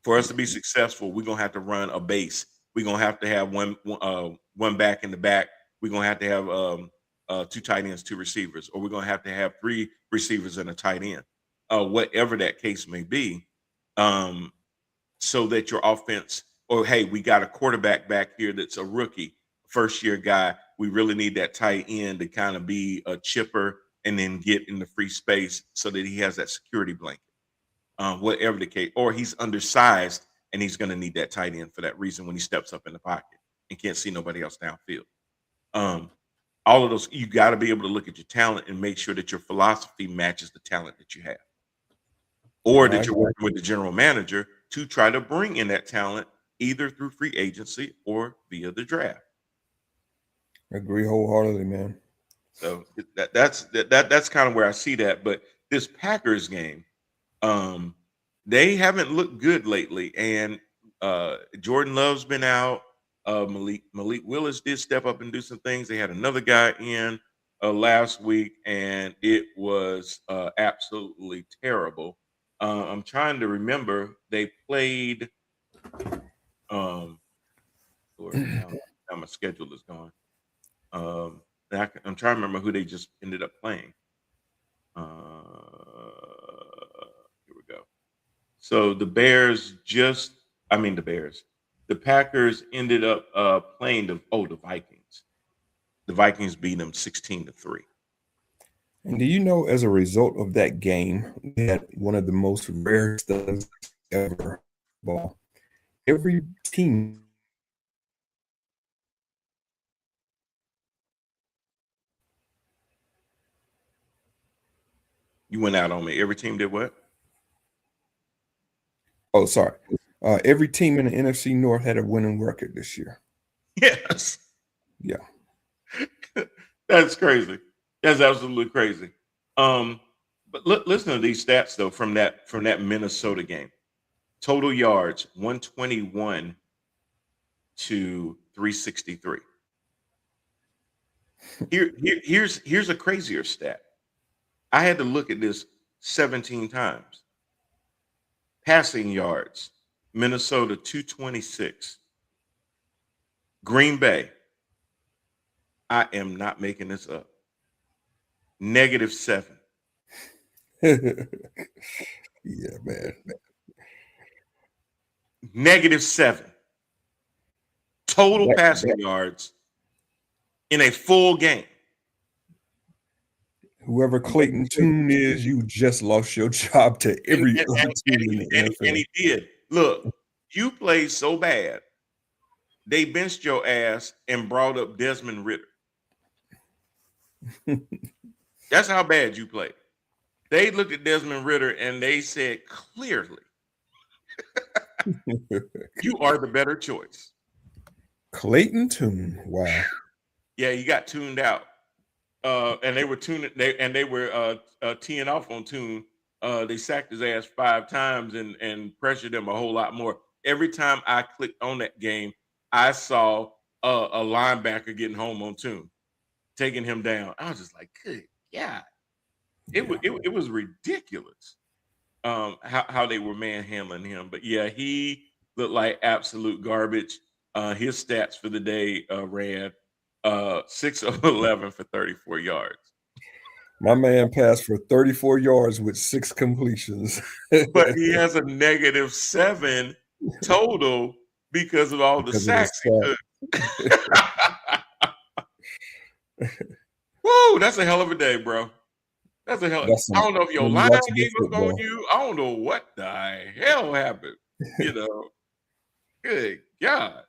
For us to be successful, we're going to have to run a base. We're going to have one back in the back. We're going to have 2 tight ends, 2 receivers, or we're going to have 3 receivers and a tight end, whatever that case may be, so that your offense, or hey, we got a quarterback back here that's a rookie, first-year guy. We really need that tight end to kind of be a chipper and then get in the free space so that he has that security blanket, whatever the case, or he's undersized and he's going to need that tight end for that reason when he steps up in the pocket and can't see nobody else downfield. All of those, you got to be able to look at your talent and make sure that your philosophy matches the talent that you have. or I that you're working with the general manager to try to bring in that talent either through free agency or via the draft. agree wholeheartedly, man. So that's kind of where I see that. But this Packers game, they haven't looked good lately, and Jordan Love's been out. Malik Willis did step up and do some things. They had another guy in last week, and it was absolutely terrible. I'm trying to remember. They played. Lord, now my schedule is gone. I'm trying to remember who they just ended up playing. Here we go. So the Packers ended up playing the Vikings. The Vikings beat them 16-3. And do you know, as a result of that game, we had one of the most rare studs ever. Ball. Every team. You went out on me. Every team did what? Oh, sorry. Every team in the NFC North had a winning record this year. Yes. Yeah. That's crazy. That's absolutely crazy. But listen to these stats though from that Minnesota game. Total yards 121 to 363. Here's a crazier stat. I had to look at this 17 times. Passing yards, Minnesota 226. Green Bay, I am not making this up, -7. Yeah, man. -7. Total passing yards in a full game. Whoever Clayton Tune is, you just lost your job to every other team in the NFL. And he did. Look, you played so bad, they benched your ass and brought up Desmond Ridder. That's how bad you played. They looked at Desmond Ridder and they said clearly, you are the better choice. Clayton Tune. Wow. Yeah, he got tuned out. And they were teeing off on Tune. They sacked his ass 5 times and pressured him a whole lot more. Every time I clicked on that game, I saw a linebacker getting home on Tune, taking him down. I was just like, good God. It was ridiculous how they were manhandling him. But yeah, he looked like absolute garbage. His stats for the day ran 6 of 11 for 34 yards. My man passed for 34 yards with 6 completions. But he has a -7 total because of all the sacks he took. Woo, that's a hell of a day, bro. That's a hell. I don't know if your line gave up on you. I don't know what the hell happened. Good God.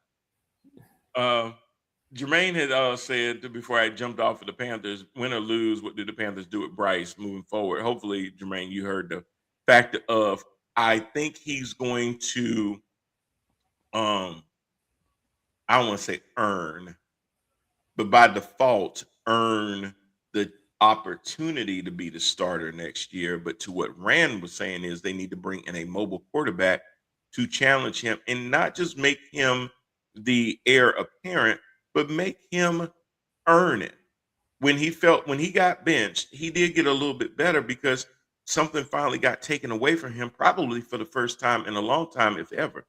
Jermaine had said before I jumped off of the Panthers, win or lose, what do the Panthers do with Bryce moving forward? Hopefully, Jermaine, you heard the fact of I think he's going to, I don't want to say earn, but by default, earn the opportunity to be the starter next year. But to what Rand was saying is they need to bring in a mobile quarterback to challenge him and not just make him the heir apparent, but make him earn it. When he got benched, he did get a little bit better because something finally got taken away from him, probably for the first time in a long time, if ever.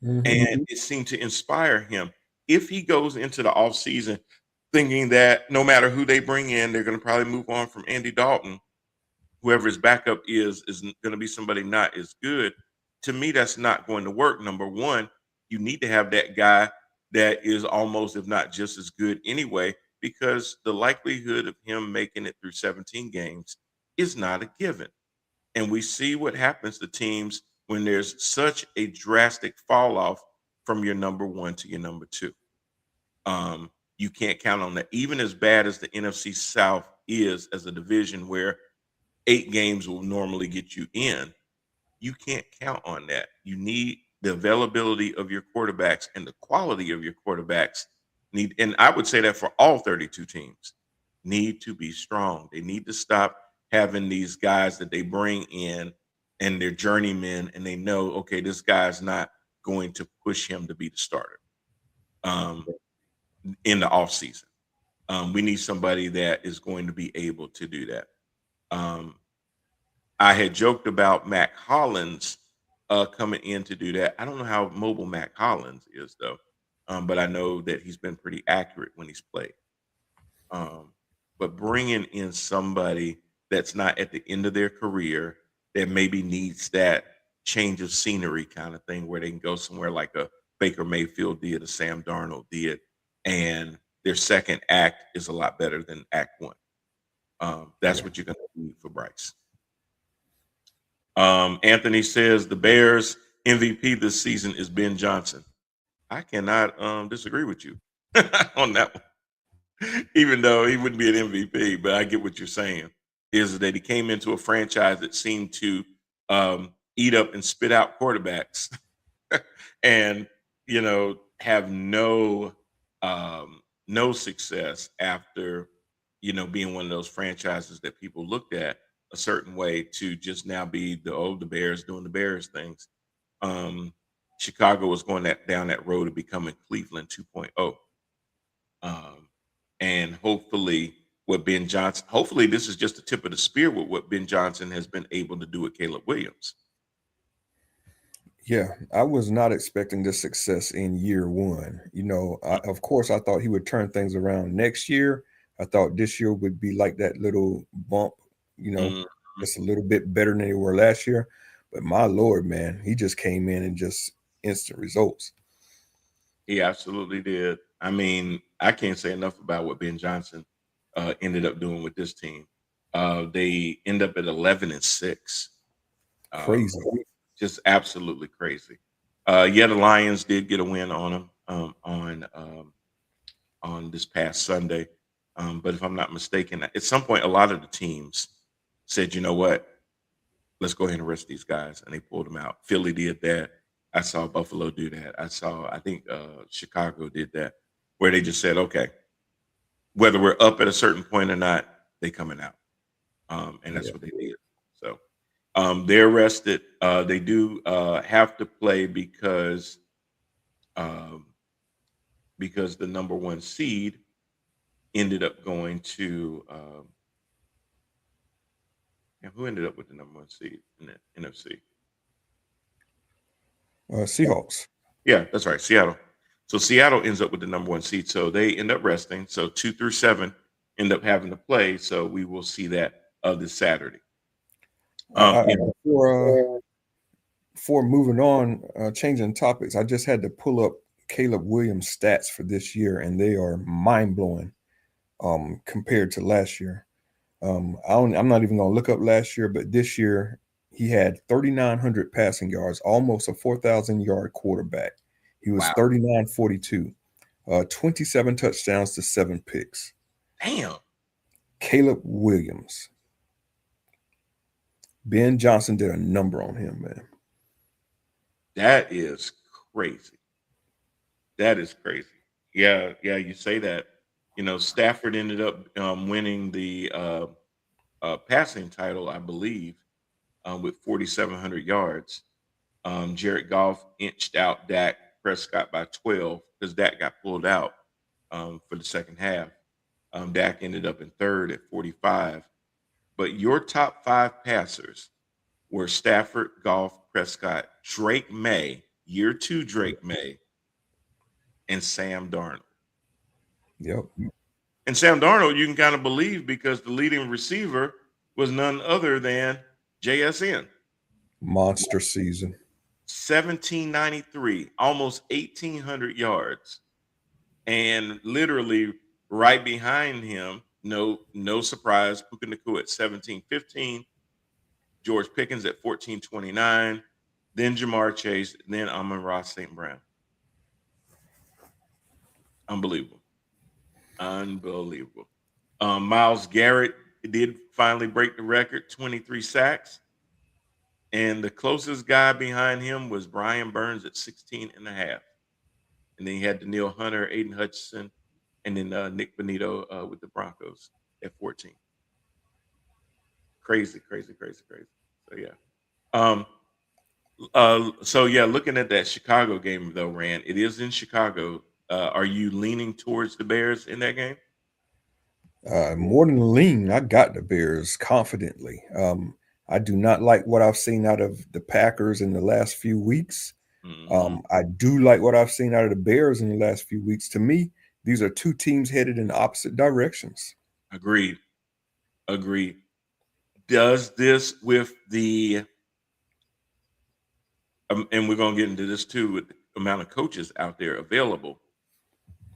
Mm-hmm. And it seemed to inspire him. If he goes into the offseason thinking that no matter who they bring in, they're going to probably move on from Andy Dalton, whoever his backup is going to be somebody not as good. To me, that's not going to work. Number one, you need to have that guy that is almost, if not just as good anyway, because the likelihood of him making it through 17 games is not a given. And we see what happens to teams when there's such a drastic fall off from your number one to your number two. You can't count on that. Even as bad as the NFC South is as a division where 8 games will normally get you in, You can't count on that. You need the availability of your quarterbacks and the quality of your quarterbacks need, and I would say that for all 32 teams, need to be strong. They need to stop having these guys that they bring in and they're journeymen and they know, okay, this guy's not going to push him to be the starter in the offseason. We need somebody that is going to be able to do that. I had joked about Mac Hollins coming in to do that. I don't know how mobile Mac Hollins is though, but I know that he's been pretty accurate when he's played. But bringing in somebody that's not at the end of their career that maybe needs that change of scenery kind of thing where they can go somewhere like a Baker Mayfield did, a Sam Darnold did, and their second act is a lot better than act one. That's what you're going to need for Bryce. Anthony says the Bears MVP this season is Ben Johnson. I cannot disagree with you on that one. Even though he wouldn't be an MVP, but I get what you're saying. Is that he came into a franchise that seemed to eat up and spit out quarterbacks, and have no success after being one of those franchises that people looked at a certain way to just now be the Bears doing the Bears things. Chicago was going down that road of becoming Cleveland 2.0. And hopefully this is just the tip of the spear with what Ben Johnson has been able to do with Caleb Williams. Yeah, I was not expecting this success in year one. Of course, I thought he would turn things around next year. I thought this year would be like that little bump, just a little bit better than they were last year. But my Lord, man, he just came in and just instant results. He absolutely did. I mean, I can't say enough about what Ben Johnson ended up doing with this team. They end up at 11-6. Crazy. Just absolutely crazy. The Lions did get a win on them on this past Sunday. But if I'm not mistaken, at some point, a lot of the teams said, you know what, let's go ahead and rest these guys. And they pulled them out. Philly did that. I saw Buffalo do that. I think Chicago did that, where they just said, okay, whether we're up at a certain point or not, they coming out. And that's what they did. So they're rested. They do have to play because the number one seed ended up going to and who ended up with the number one seed in the NFC? Seahawks. Yeah, that's right, Seattle. So Seattle ends up with the number one seed. So they end up resting. So 2 through 7 end up having to play. So we will see that this Saturday. Before moving on, changing topics, I just had to pull up Caleb Williams' stats for this year, and they are mind-blowing compared to last year. I'm not even going to look up last year, but this year he had 3,900 passing yards, almost a 4,000-yard quarterback. He was 39-42, 27 touchdowns to 7 picks. Damn. Caleb Williams. Ben Johnson did a number on him, man. That is crazy. That is crazy. Yeah, you say that. Stafford ended up winning the passing title, I believe, with 4,700 yards. Jared Goff inched out Dak Prescott by 12 because Dak got pulled out for the second half. Dak ended up in third at 45. But your top 5 passers were Stafford, Goff, Prescott, Drake May, year 2 Drake May, and Sam Darnold. Yep. And Sam Darnold, you can kind of believe because the leading receiver was none other than JSN. Monster season. 1,793, almost 1,800 yards. And literally right behind him, no surprise, Puka Nacua at 1,715, George Pickens at 1,429, then Jamar Chase, then Amon-Ra St. Brown. Unbelievable. Myles Garrett did finally break the record, 23 sacks. And the closest guy behind him was Brian Burns at 16.5. And then you had Daniil Hunter, Aiden Hutchinson, and then Nick Bonito with the Broncos at 14. Crazy, crazy, crazy, crazy. So yeah. So yeah, looking at that Chicago game though, Rand, it is in Chicago. Are you leaning towards the Bears in that game? More than lean, I got the Bears confidently. I do not like what I've seen out of the Packers in the last few weeks. Mhm. I do like what I've seen out of the Bears in the last few weeks. To me, these are two teams headed in opposite directions. Agreed. Agreed. Does this with the and we're gonna get into this too with the amount of coaches out there available.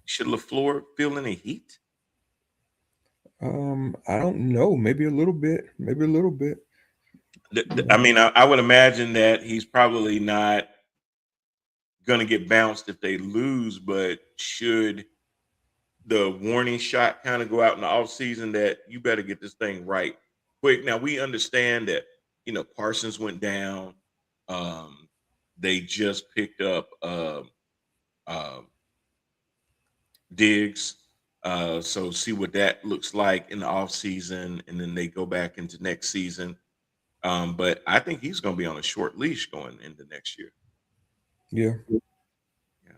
Should LaFleur feel any heat? I don't know. Maybe a little bit. Maybe a little bit. I mean, I would imagine that he's probably not going to get bounced if they lose, but should the warning shot kind of go out in the offseason that you better get this thing right quick? Now, we understand that, Parsons went down. Um, they just picked up um Diggs. So see what that looks like in the offseason, and then they go back into next season. But I think he's going to be on a short leash going into next year. Yeah. Yeah,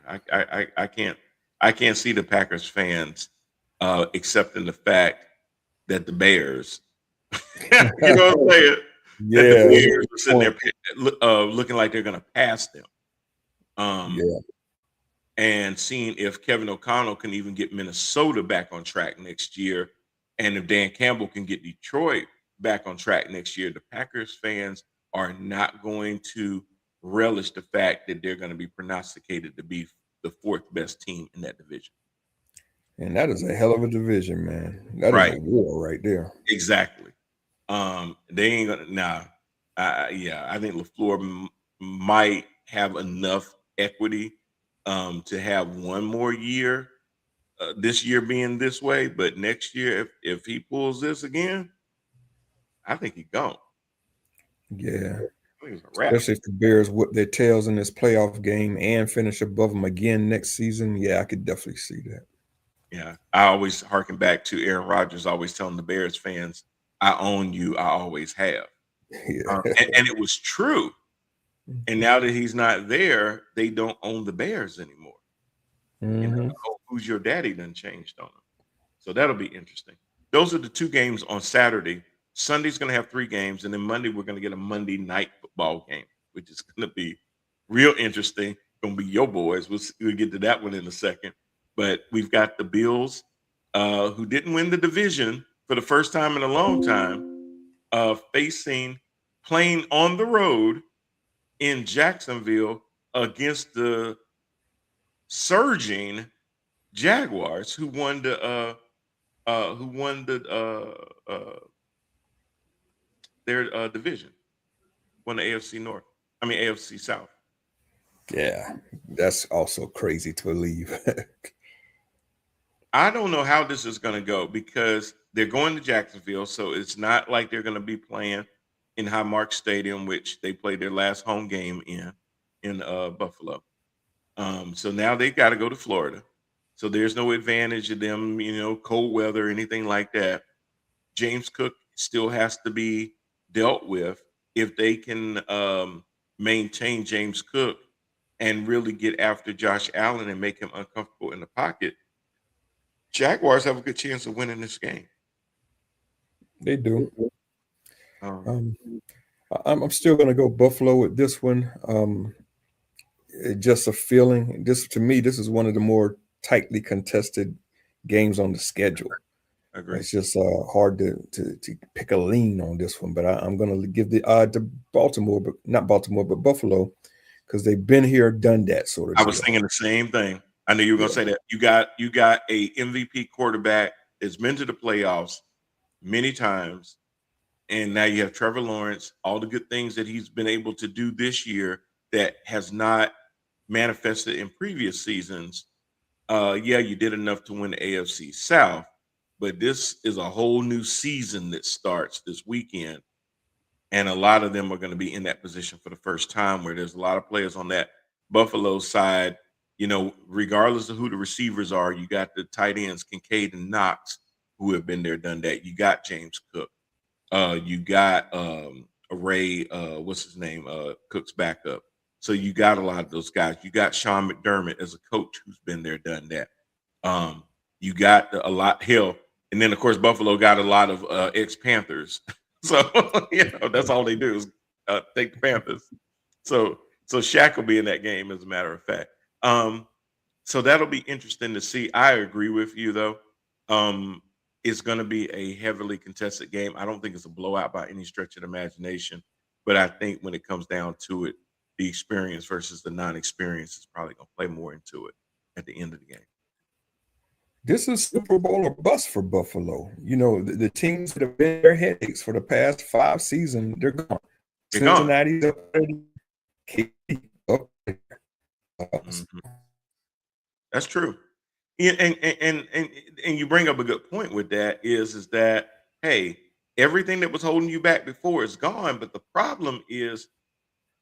yeah. I can't see the Packers fans accepting the fact that the Bears, you know what I'm saying, that the Yeah. Bears are sitting there looking like they're going to pass them. Yeah. And seeing if Kevin O'Connell can even get Minnesota back on track next year, and if Dan Campbell can get Detroit back on track next year, the Packers fans are not going to relish the fact that they're going to be prognosticated to be the fourth best team in that division. And that is a hell of a division, man. That is a Right. war right there. Exactly. They ain't gonna yeah, I think LaFleur might have enough equity to have one more year, this year being this way, but next year if he pulls this again, I think he's gone. Yeah. I think it's a wrap. Especially if the Bears whip their tails in this playoff game and finish above them again next season. Yeah, I could definitely see that. Yeah. I always harken back to Aaron Rodgers always telling the Bears fans, I own you, I always have. Yeah. And it was true. And now that he's not there, they don't own the Bears anymore. Mhm. Who's your daddy done changed on them. So that'll be interesting. Those are the two games on Saturday. Sunday's going to have 3 games, and then Monday we're going to get a Monday night football game, which is going to be real interesting. Going to be your boys. We'll get to that one in a second. But we've got the Bills, who didn't win the division for the first time in a long time, playing on the road in Jacksonville against the surging Jaguars, who won the their division, won the AFC North. I mean AFC South. Yeah. That's also crazy to believe. I don't know how this is going to go because they're going to Jacksonville, so it's not like they're going to be playing in Highmark Stadium, which they played their last home game in Buffalo. So now they got to go to Florida. So there's no advantage of them, cold weather, anything like that. James Cook still has to be dealt with. If they can maintain James Cook and really get after Josh Allen and make him uncomfortable in the pocket, Jaguars have a good chance of winning this game. They do. Um, I'm still going to go Buffalo with this one. Just a feeling. This to me, this is one of the more tightly contested games on the schedule. Agree. It's just hard to pick a lean on this one, but I'm going to give the odd to Baltimore, but not Baltimore, but Buffalo, because they've been here, done that sort of. I was thinking the same thing. I knew you were going to say that. You got a MVP quarterback that's been to the playoffs many times, and now you have Trevor Lawrence. All the good things that he's been able to do this year that has not manifested in previous seasons. Yeah, you did enough to win the AFC South, but this is a whole new season that starts this weekend. And a lot of them are going to be in that position for the first time, where there's a lot of players on that Buffalo side. Regardless of who the receivers are, you got the tight ends, Kincaid and Knox, who have been there, done that. You got James Cook. You got Ray, what's his name? Cook's backup. So you got a lot of those guys. You got Sean McDermott as a coach who's been there, done that. You got a lot, hell, and then of course Buffalo got a lot of ex-Panthers. So that's all they do is take the Panthers. So Shaq will be in that game, as a matter of fact. So that'll be interesting to see. I agree with you though. It's going to be a heavily contested game. I don't think it's a blowout by any stretch of the imagination, but I think when it comes down to it, the experience versus the non-experience is probably going to play more into it at the end of the game. This is Super Bowl or bust for Buffalo. The teams that have been their headaches for the past 5 seasons, they're gone. Cincinnati's up there. That's true. And you bring up a good point with that is that, hey, everything that was holding you back before is gone. But the problem is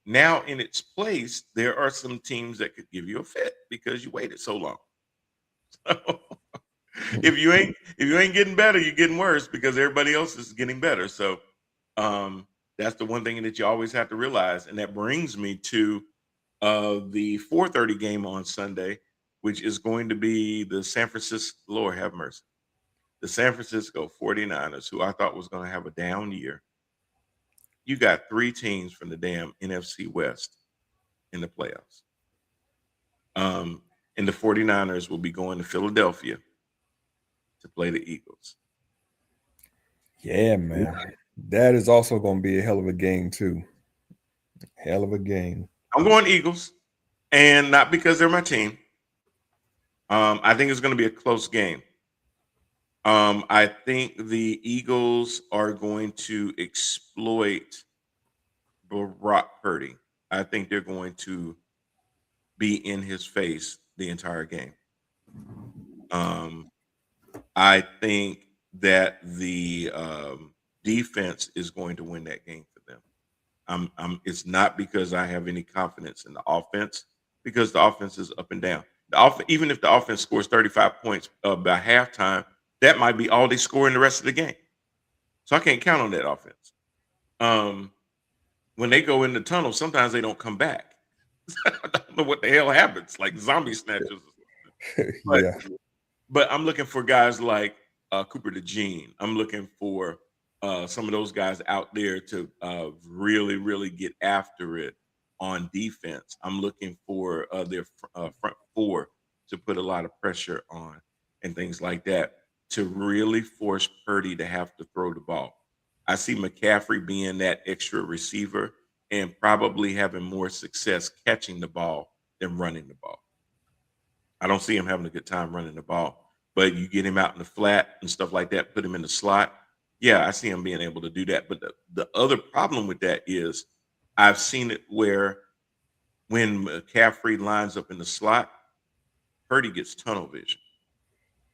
now in its place, there are some teams that could give you a fit because you waited so long. So if you ain't getting better, you're getting worse because everybody else is getting better. So that's the one thing that you always have to realize. And that brings me to the 4:30 game on Sunday, which is going to be the San Francisco, Lord have mercy, the San Francisco 49ers, who I thought was going to have a down year. You got 3 teams from the damn NFC West in the playoffs. And the 49ers will be going to Philadelphia to play the Eagles. Yeah, man. That is also going to be a hell of a game, too. Hell of a game. I'm going Eagles, and not because they're my team. I think it's going to be a close game. I think the Eagles are going to exploit Brock Purdy. I think they're going to be in his face the entire game. I think that the defense is going to win that game for them. It's not because I have any confidence in the offense, because the offense is up and down. Even if the offense scores 35 points by halftime, that might be all they score in the rest of the game. So I can't count on that offense. When they go in the tunnel, sometimes they don't come back. I don't know what the hell happens, like zombie snatchers. But I'm looking for guys like Cooper DeJean. I'm looking for some of those guys out there to really, really get after it on defense. I'm looking for their front 4 to put a lot of pressure on and things like that to really force Purdy to have to throw the ball. I see McCaffrey being that extra receiver and probably having more success catching the ball than running the ball. I don't see him having a good time running the ball, but you get him out in the flat and stuff like that, put him in the slot. Yeah, I see him being able to do that. But the other problem with that is I've seen it where when McCaffrey lines up in the slot, Purdy gets tunnel vision.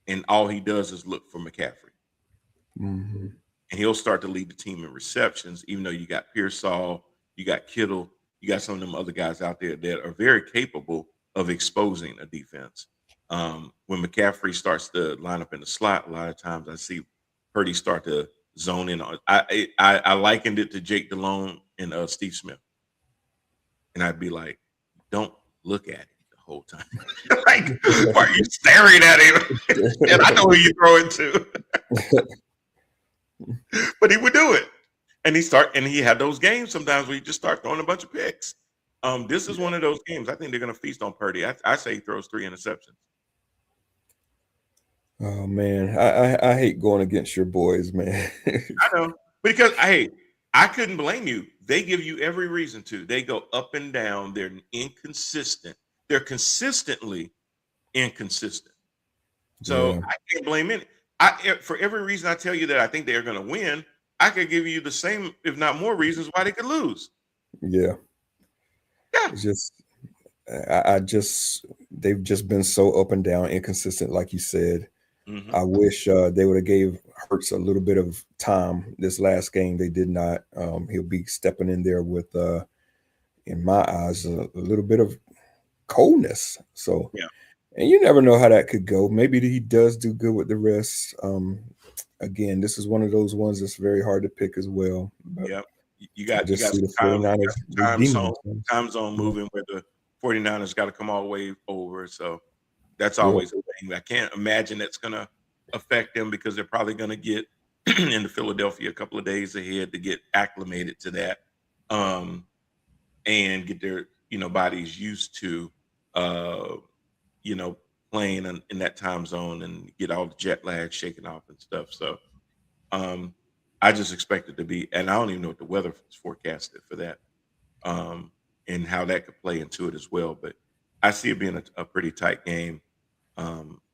And all he does is look for McCaffrey. Mm-hmm. And he'll start to lead the team in receptions, even though you got Pearsall, you got Kittle, you got some of them other guys out there that are very capable of exposing a defense. When McCaffrey starts to line up in the slot, a lot of times I see Purdy start to zone in on. I likened it to Jake Delhomme and Steve Smith. And I'd be like, don't look at him the whole time. Like, why are you staring at him? And I know who you throw it to. But he would do it. And he had those games sometimes where he just start throwing a bunch of picks. This is one of those games. I think they're going to feast on Purdy. I say he throws 3 interceptions. Oh man, I hate going against your boys, man. I know, because I couldn't blame you. They give you every reason to. They go up and down. They're inconsistent. They're consistently inconsistent. So yeah. I can't blame any. For every reason I tell you that I think they're going to win, I could give you the same, if not more, reasons why they could lose. Yeah. It's just, they've just been so up and down, inconsistent, like you said. Mm-hmm. I wish they would have gave Hurts a little bit of time this last game. They did not. He'll be stepping in there with, in my eyes, a little bit of coldness. So, Yeah. and you never know how that could go. Maybe he does do good with the rest. Again, this is one of those ones that's very hard to pick as well. But Yep. You I got just see the some 49ers redeeming themselves. time zone Yeah. moving where the 49ers got to come all the way over. So that's Yeah. always a thing. I can't imagine that's going to affect them because they're probably going to get into Philadelphia a couple of days ahead to get acclimated to that, and get their bodies used to you know playing in that time zone and get all the jet lag shaken off and stuff. So I just expect it to be, and I don't even know what the weather is forecasted for that, um, and how that could play into it as well. But I see it being a pretty tight game,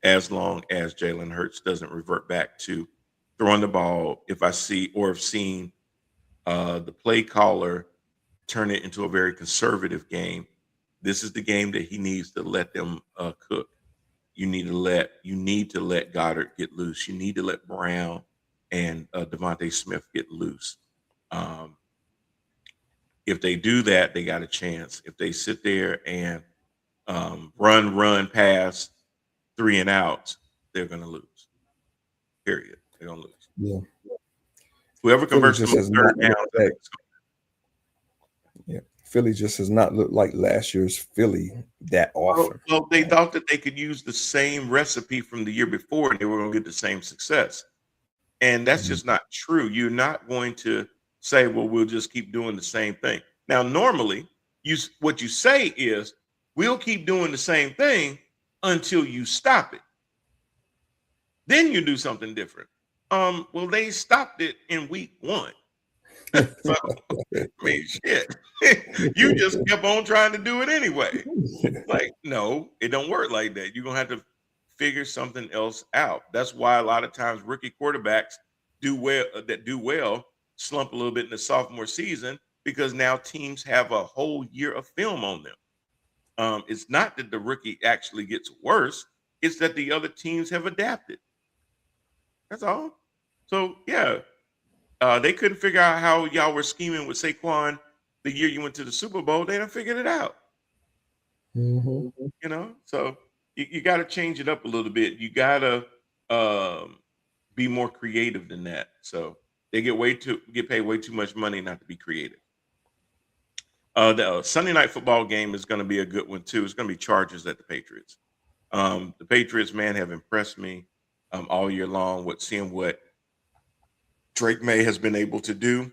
as long as Jalen Hurts doesn't revert back to throwing the ball. If I see or have seen the play caller turn it into a very conservative game, this is the game that he needs to let them cook. You need to let Goddard get loose. You need to let Brown and Devontae Smith get loose. Um, if they do that, they got a chance. If they sit there and run, pass, 3 and outs, they're going to lose. Period. They're going to lose. Yeah. Whoever Philly converts them just on has not third down, looked like, yeah. Philly just has not looked like last year's Philly that often. well, they thought that they could use the same recipe from the year before and they were going to get the same success. And that's just not true. You're not going to say, well, we'll just keep doing the same thing. Now, normally, what you say is, we'll keep doing the same thing until you stop it. Then you do something different. Well, they stopped it in week 1. So, I mean, shit. You just kept on trying to do it anyway. Like, no, it don't work like that. You're gonna have to figure something else out. That's why a lot of times rookie quarterbacks do well slump a little bit in the sophomore season, because now teams have a whole year of film on them. It's not that the rookie actually gets worse, it's that the other teams have adapted. That's all. So yeah, they couldn't figure out how y'all were scheming with Saquon the year you went to the Super Bowl. They done figured it out. So you got to change it up a little bit. You got to be more creative than that. So they get paid way too much money not to be creative. The Sunday night football game is going to be a good one too. It's going to be Chargers at the Patriots. The Patriots, man, have impressed me all year long with seeing what Drake May has been able to do.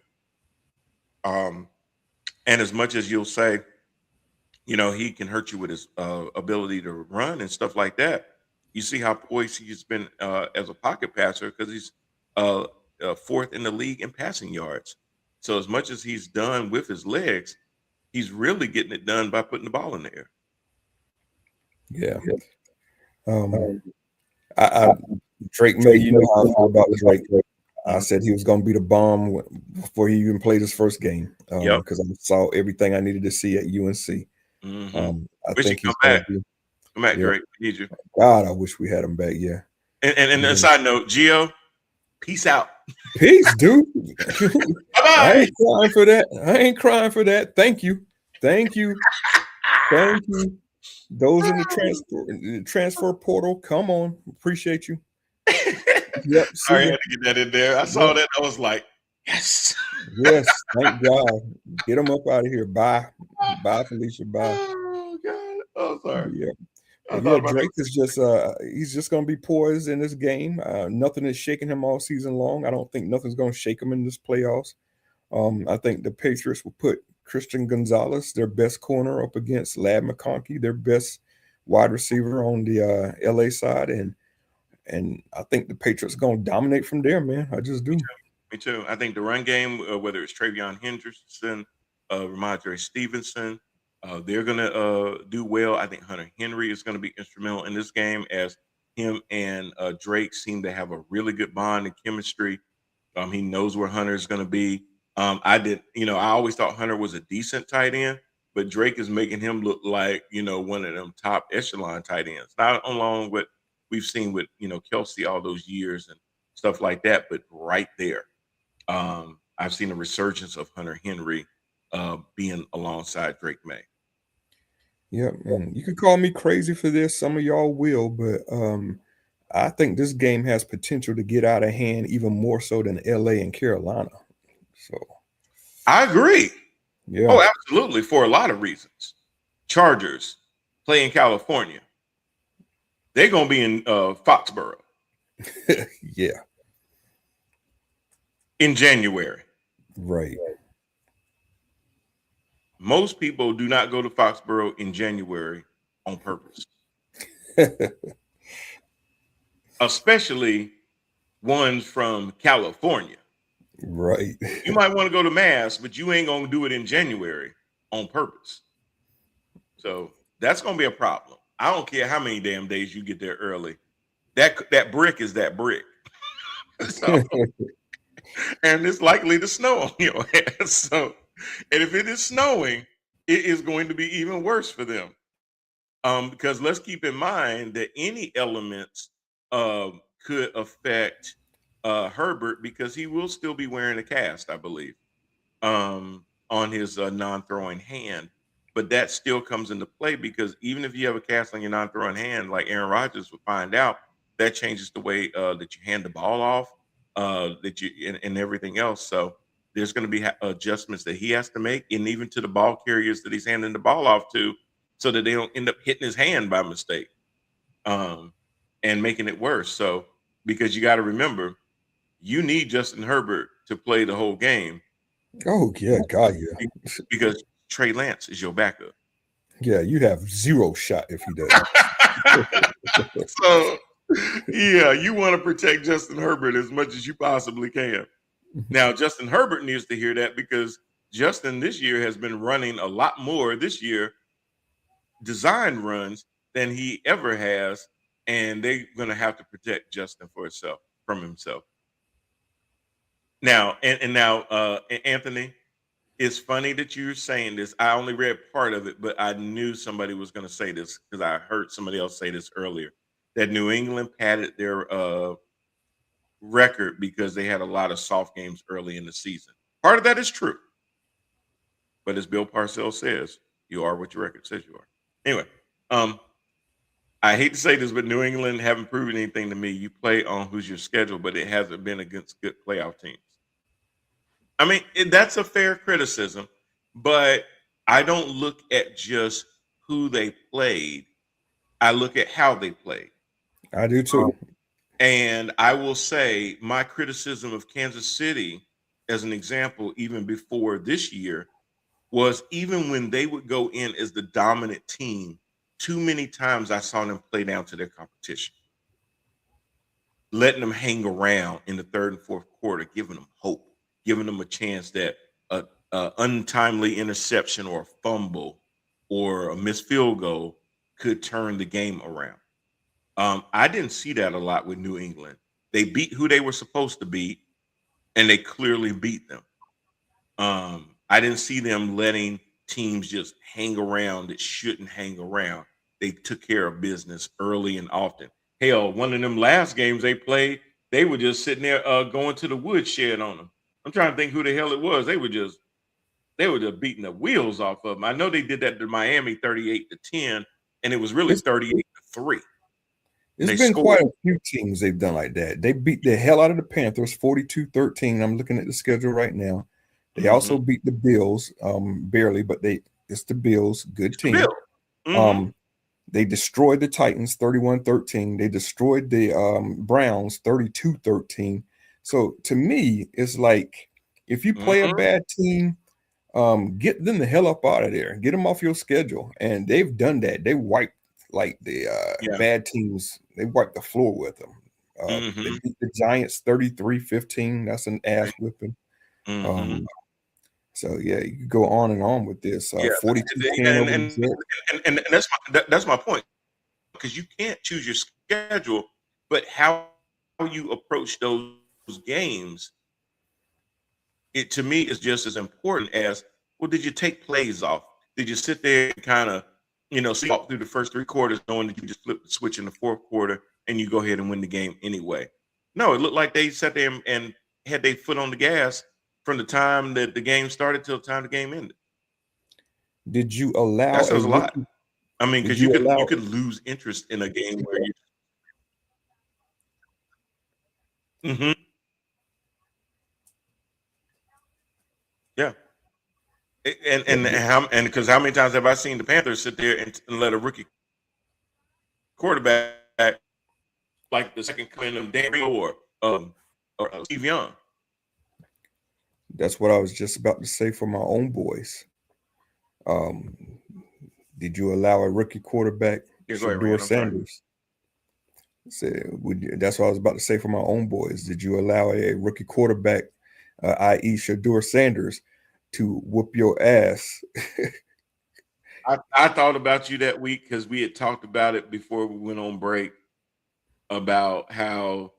And as much as you'll say, he can hurt you with his ability to run and stuff like that, you see how poised he's been as a pocket passer, because he's fourth in the league in passing yards. So as much as he's done with his legs, he's really getting it done by putting the ball in the air. Yeah. Drake May, you know how I feel about Drake. I said he was going to be the bomb before he even played his first game, because I saw everything I needed to see at UNC. I think he's going to be. Come back, Drake. Need you. God, I wish we had him back. Yeah. And a side note, Gio, peace out. Peace, dude. I ain't crying for that. I ain't crying for that. Thank you. Thank you. Thank you. Those in the transfer portal, come on. Appreciate you. Yep. Sorry, I had to get that in there. I saw that. I was like, yes. Yes. Thank God. Get them up out of here. Bye. Bye, Felicia. Bye. Oh, God. Oh, sorry. Yeah. Drake is just he's just gonna be poised in this game. Nothing is shaking him all season long. I don't think nothing's gonna shake him in this playoffs. I think the Patriots will put Christian Gonzalez, their best corner, up against Ladd McConkey, their best wide receiver on the LA side, and I think the Patriots are gonna dominate from there, man. I just do. Me too. I think the run game, whether it's Travion Henderson, Ramondre Stevenson, they're going to do well. I think Hunter Henry is going to be instrumental in this game, as him and Drake seem to have a really good bond and chemistry. He knows where Hunter is going to be. I always thought Hunter was a decent tight end, but Drake is making him look like, one of them top echelon tight ends, not along with we've seen with, Kelsey all those years and stuff like that. But right there, I've seen a resurgence of Hunter Henry being alongside Drake May. Yeah, man. You can call me crazy for this. Some of y'all will, but I think this game has potential to get out of hand even more so than LA and Carolina. So I agree. yeah. Oh, absolutely, for a lot of reasons. Chargers play in California. They're gonna be in Foxborough Yeah, in January. right. Most people do not go to Foxborough in January on purpose, especially ones from California. Right. You might want to go to Mass, but you ain't gonna do it in January on purpose. So that's gonna be a problem. I don't care how many damn days you get there early. That brick is that brick. So, and it's likely to snow on your ass. So, and if it is snowing, it is going to be even worse for them. Because let's keep in mind that any elements could affect Herbert because he will still be wearing a cast, I believe, on his non-throwing hand. But that still comes into play because even if you have a cast on your non-throwing hand, like Aaron Rodgers would find out, that changes the way that you hand the ball off, and everything else. So there's going to be adjustments that he has to make, and even to the ball carriers that he's handing the ball off to, so that they don't end up hitting his hand by mistake, and making it worse. So because you got to remember, you need Justin Herbert to play the whole game. Oh yeah, God, yeah. Because Trey Lance is your backup. Yeah, you have zero shot if he does. So yeah, you want to protect Justin Herbert as much as you possibly can. Now, Justin Herbert needs to hear that because Justin this year has been running a lot more this year, designed runs, than he ever has, and they're going to have to protect Justin from himself. Now, and now, Anthony, it's funny that you're saying this. I only read part of it, but I knew somebody was going to say this because I heard somebody else say this earlier, that New England padded their record because they had a lot of soft games early in the season. Part of that is true. But as Bill Parcells says, you are what your record says you are. Anyway, I hate to say this, but New England haven't proven anything to me. You play on who's your schedule, but it hasn't been against good playoff teams. I mean, that's a fair criticism, but I don't look at just who they played. I look at how they played. I do too. And I will say my criticism of Kansas City, as an example, even before this year, was even when they would go in as the dominant team, too many times I saw them play down to their competition, letting them hang around in the third and fourth quarter, giving them hope, giving them a chance that a untimely interception or a fumble or a missed field goal could turn the game around. I didn't see that a lot with New England. They beat who they were supposed to beat, and they clearly beat them. I didn't see them letting teams just hang around that shouldn't hang around. They took care of business early and often. Hell, one of them last games they played, they were just sitting there going to the woodshed on them. I'm trying to think who the hell it was. They were just beating the wheels off of them. I know they did that to Miami 38-10, and it was really 38-3. There's been quite a few teams they've done like that. They beat the hell out of the Panthers 42-13. I'm looking at the schedule right now. They also beat the Bills, barely, but it's the Bills, good team. They destroyed the Titans 31-13. They destroyed the Browns 32-13. So to me, it's like if you play a bad team, get them the hell up out of there. Get them off your schedule. And they've done that. They wiped like the bad teams. They wiped the floor with them. They beat the Giants 33-15. That's an ass whipping. So yeah, you can go on and on with this. 42-10 and that's my point, because you can't choose your schedule, but how you approach those games, it to me is just as important as, well, did you take plays off? Did you sit there and kind of, sleep through the first three quarters, knowing that you just flip the switch in the fourth quarter and you go ahead and win the game anyway. No, it looked like they sat there and had their foot on the gas from the time that the game started till the time the game ended. Did you allow That says a lot. I mean, because you could lose interest in a game where you. Mm-hmm. Yeah. And because how many times have I seen the Panthers sit there and let a rookie quarterback like the second coming of Dan or Steve Young? That's what I was just about to say for my own boys. Did you allow a rookie quarterback, Shedeur Sanders? That's what I was about to say for my own boys. Did you allow a rookie quarterback, i.e. Shedeur Sanders, to whoop your ass? I thought about you that week because we had talked about it before we went on break about how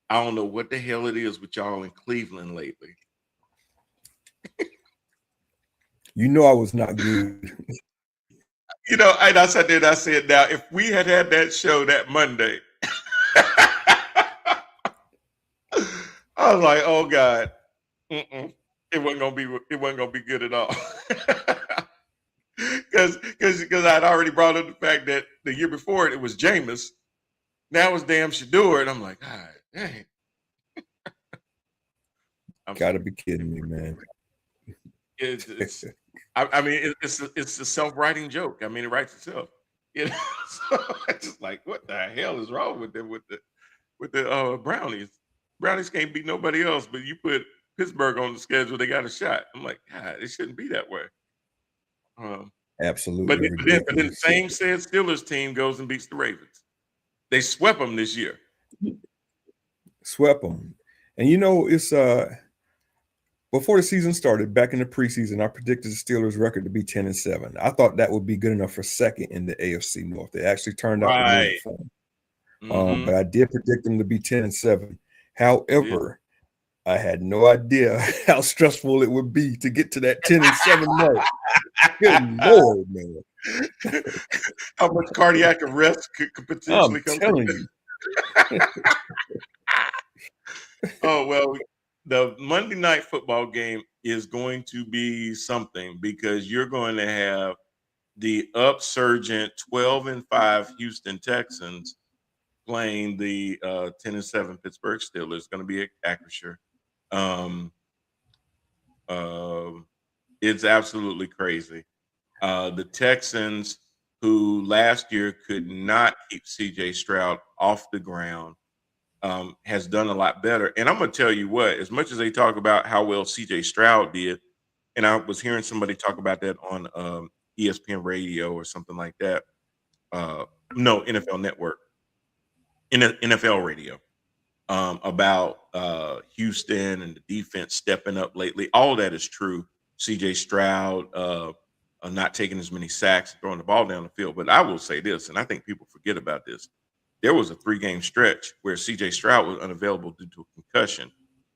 I don't know what the hell it is with y'all in Cleveland lately. You know I was not good. And I sat there and I said, now, if we had that show that Monday, I was like, oh God, it wasn't gonna be good at all. Because I'd already brought up the fact that the year before it was Jameis, now it's damn Shedeur, and I'm like, God dang. Gotta be kidding me, man. I mean, it's a self-writing joke. I mean, it writes itself. So it's just like, what the hell is wrong with them with the Brownies? Brownies can't beat nobody else, but you put Pittsburgh on the schedule, they got a shot. I'm like, God, it shouldn't be that way. Absolutely. But then the same said Steelers team goes and beats the Ravens. They swept them this year. Swept them. And it's before the season started, back in the preseason, I predicted the Steelers record to be 10-7. I thought that would be good enough for second in the AFC North. They actually turned out to win for them. But I did predict them to be 10-7. However, I had no idea how stressful it would be to get to that 10-7 mark. Good Lord, man. How much cardiac arrest could potentially come from you. Oh, well, the Monday Night Football game is going to be something because you're going to have the upsurgent 12-5 Houston Texans playing the 10-7 Pittsburgh Steelers. It's going to be at Acrisure. It's absolutely crazy. The Texans, who last year could not keep CJ Stroud off the ground, has done a lot better. And I'm going to tell you what, as much as they talk about how well CJ Stroud did, and I was hearing somebody talk about that on ESPN radio or something like that. No, NFL Network, NFL radio, about Houston and the defense stepping up lately. All that is true. CJ Stroud not taking as many sacks and throwing the ball down the field. But I will say this, and I think people forget about this. There was a 3-game stretch where CJ Stroud was unavailable due to a concussion,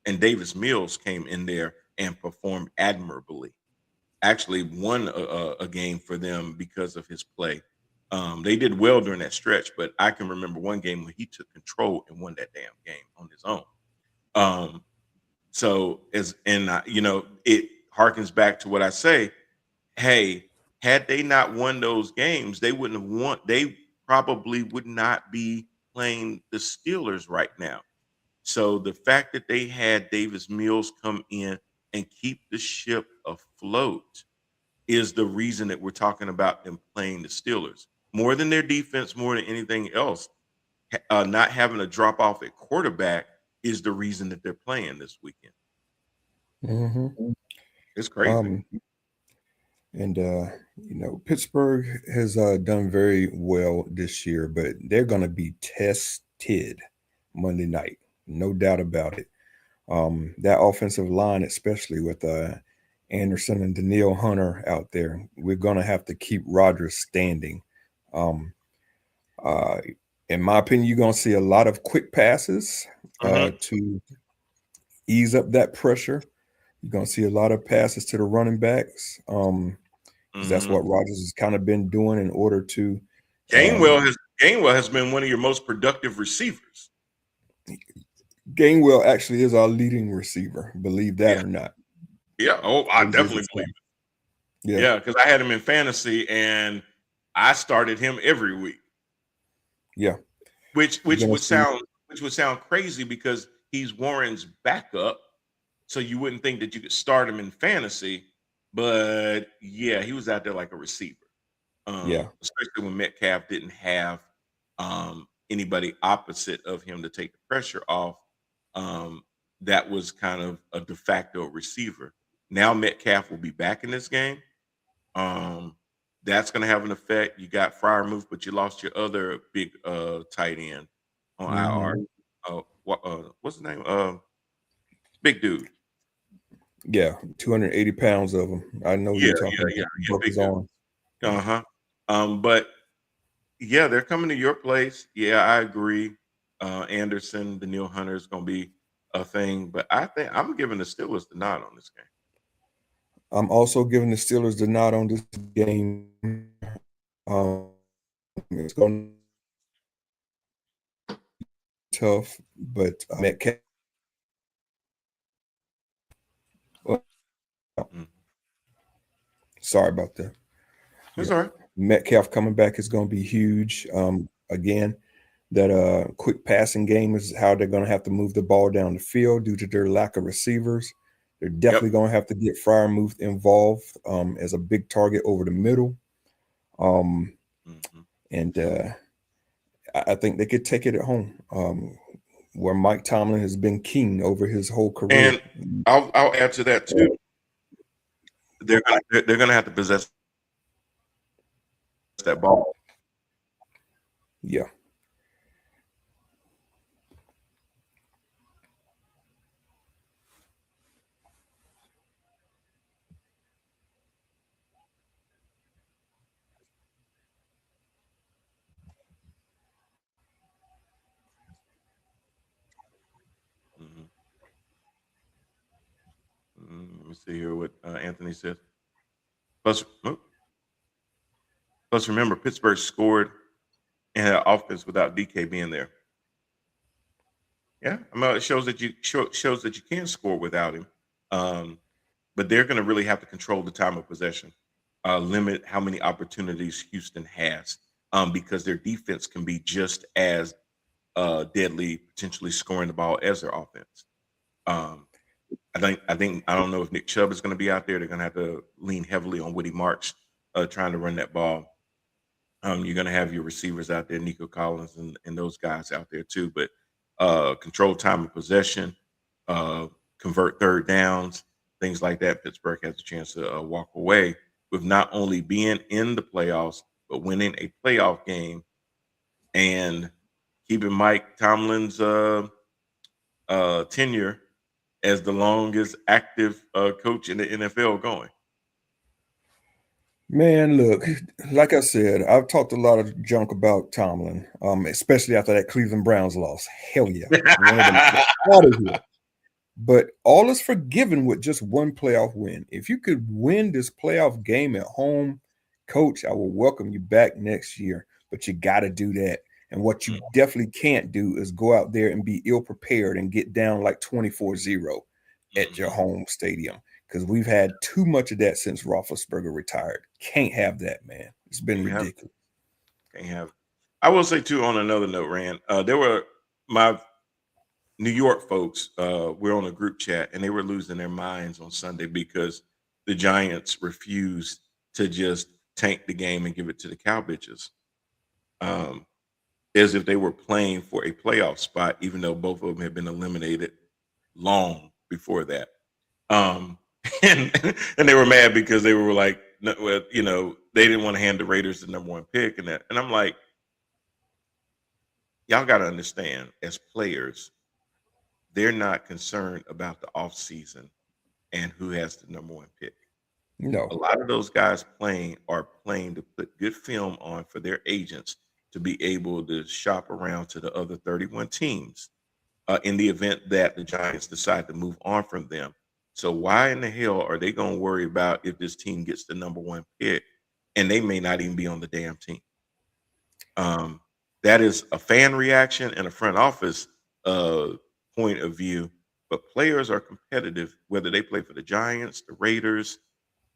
and Davis Mills came in there and performed admirably. Actually won a game for them because of his play. They did well during that stretch, but I can remember one game when he took control and won that damn game on his own. It harkens back to what I say. Hey, had they not won those games, they wouldn't have won. They probably would not be playing the Steelers right now. So the fact that they had Davis Mills come in and keep the ship afloat is the reason that we're talking about them playing the Steelers. More than their defense, more than anything else, not having a drop off at quarterback is the reason that they're playing this weekend. Mm-hmm. It's crazy. Pittsburgh has done very well this year, but they're going to be tested Monday night. No doubt about it. That offensive line, especially with Anderson and Danielle Hunter out there, we're going to have to keep Rodgers standing. In my opinion, you're going to see a lot of quick passes to ease up that pressure. You're going to see a lot of passes to the running backs. That's what Rodgers has kind of been doing in order to. Gainwell Gainwell has been one of your most productive receivers. Gainwell actually is our leading receiver, believe that Yeah. or not. Yeah. Oh, I He's definitely the believe top. it. Yeah. Yeah, because I had him in fantasy and I started him every week. Yeah. Which You're gonna would see. sound crazy because he's Warren's backup. So you wouldn't think that you could start him in fantasy, but yeah, he was out there like a receiver. Yeah. Especially when Metcalf didn't have anybody opposite of him to take the pressure off. Um, that was kind of a de facto receiver. Now Metcalf will be back in this game. Um, that's going to have an effect. You got Freiermuth, but you lost your other big tight end on IR. Mhm. What's his name? Big dude. Yeah, 280 pounds of him. I know Yeah, you're talking about. Broke big his dude. arm. Uh-huh. But yeah, they're coming to your place. Yeah, I agree. Anderson, Daniil Hunter is going to be a thing, but I think I'm giving the Steelers the nod on this game. I'm also giving the Steelers the nod on this game. It's going to be tough, but Metcalf. Mm. Sorry about that. That's Yeah. all right. Metcalf coming back is going to be huge. Again, that quick passing game is how they're going to have to move the ball down the field due to their lack of receivers. They're definitely going to have to get Freiermuth involved as a big target over the middle. And I think they could take it at home, where Mike Tomlin has been king over his whole career. And I'll add to that too. They're gonna have to possess that ball. Yeah. Let me see here what Anthony said. Plus, remember, Pittsburgh scored and had offense without DK being there. Yeah, I mean, it shows that shows that you can score without him. But they're going to really have to control the time of possession, limit how many opportunities Houston has, because their defense can be just as deadly, potentially scoring the ball as their offense. I don't know if Nick Chubb is going to be out there. They're going to have to lean heavily on Woody Marks trying to run that ball. You're going to have your receivers out there, Nico Collins and those guys out there too. But control time of possession, convert third downs, things like that. Pittsburgh has a chance to walk away with not only being in the playoffs, but winning a playoff game and keeping Mike Tomlin's tenure as the longest active coach in the NFL going. Man, look, like I said, I've talked a lot of junk about Tomlin, especially after that Cleveland Browns loss. Hell yeah. Out of here. But all is forgiven with just one playoff win. If you could win this playoff game at home, coach, I will welcome you back next year. But you got to do that. And what you definitely can't do is go out there and be ill prepared and get down like 24-0 at your home stadium. Because we've had too much of that since Roethlisberger retired. Can't have that, man. It's been ridiculous. Can't have it. I will say too, on another note, Rand, there were my New York folks, we're on a group chat, and they were losing their minds on Sunday because the Giants refused to just tank the game and give it to the Cow Bitches, as if they were playing for a playoff spot, even though both of them had been eliminated long before that. And they were mad because they were like, you know, they didn't want to hand the Raiders the number one pick, and I'm like, y'all got to understand, as players, they're not concerned about the offseason and who has the number one pick. No. A lot of those guys are playing to put good film on for their agents to be able to shop around to the other 31 teams in the event that the Giants decide to move on from them. So why in the hell are they going to worry about if this team gets the number one pick and they may not even be on the damn team? That is a fan reaction and a front office point of view. But players are competitive, whether they play for the Giants, the Raiders,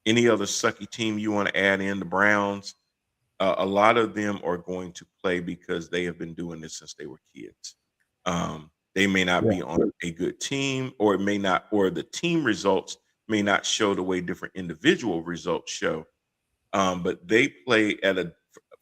any other sucky team you want to add in, the Browns. A lot of them are going to play because they have been doing this since they were kids. They may not Yeah. be on a good team, or it may not, or the team results may not show the way different individual results show. But they play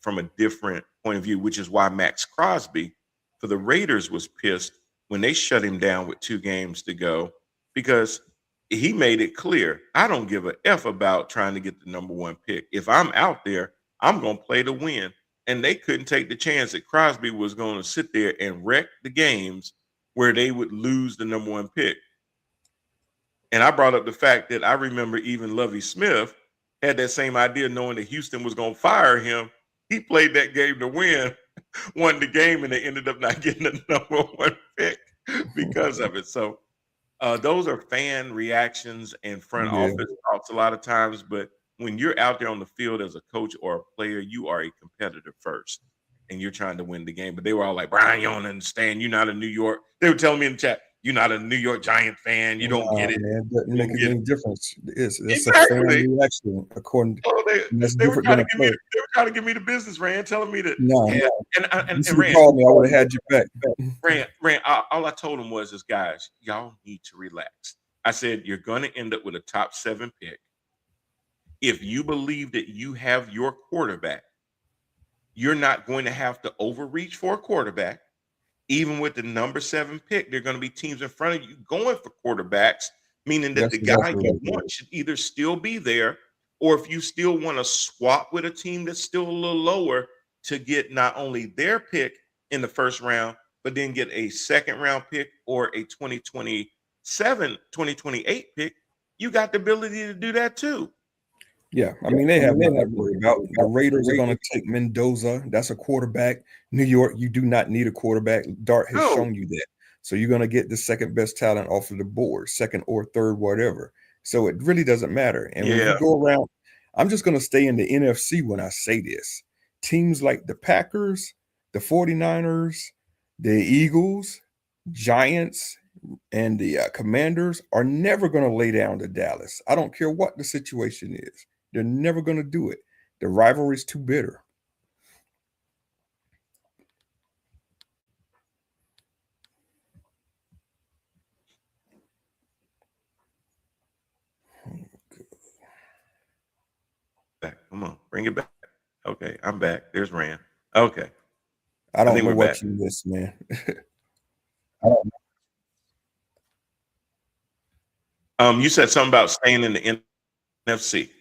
from a different point of view, which is why Max Crosby for the Raiders was pissed when they shut him down with 2 games to go, because he made it clear, I don't give a F about trying to get the number 1 pick. If I'm out there, I'm going to play to win. And they couldn't take the chance that Crosby was going to sit there and wreck the games where they would lose the number 1 pick. And I brought up the fact that I remember even Lovie Smith had that same idea, knowing that Houston was going to fire him. He played that game to win, won the game, and they ended up not getting the number 1 pick because of it. So those are fan reactions and front office thoughts a lot of times. But when you're out there on the field as a coach or a player, you are a competitor first, and you're trying to win the game. But they were all like, Brian, you don't understand. You're not a New York. They were telling me in the chat, you're not a New York Giant fan. You don't get it. Man, it doesn't make any difference. It's Exactly. a fan reaction, according to they were trying to give me the business, Rand, telling me that. No, yeah, and Rand called me, I would have had your back. Rand, all I told him was, guys, y'all need to relax. I said, you're going to end up with a top 7 pick. If you believe that you have your quarterback, you're not going to have to overreach for a quarterback. Even with the number 7 pick, there are going to be teams in front of you going for quarterbacks, meaning that the guy you want should either still be there, or if you still want to swap with a team that's still a little lower to get not only their pick in the first round, but then get a second round pick or a 2028 pick, you got the ability to do that too. Yeah, I mean, they have nothing to worry about. The Raiders are going to take Mendoza. That's a quarterback. New York, you do not need a quarterback. Dart has shown you that. So you're going to get the second best talent off of the board, second or third, whatever. So it really doesn't matter. And when you go around, I'm just going to stay in the NFC when I say this. Teams like the Packers, the 49ers, the Eagles, Giants, and the Commanders are never going to lay down to Dallas. I don't care what the situation is. They're never going to do it. The rivalry is too bitter. Back. Come on, bring it back. Okay, I'm back. There's Rand. Okay. I don't know what you missed, man. I don't know. You said something about staying in the NFC.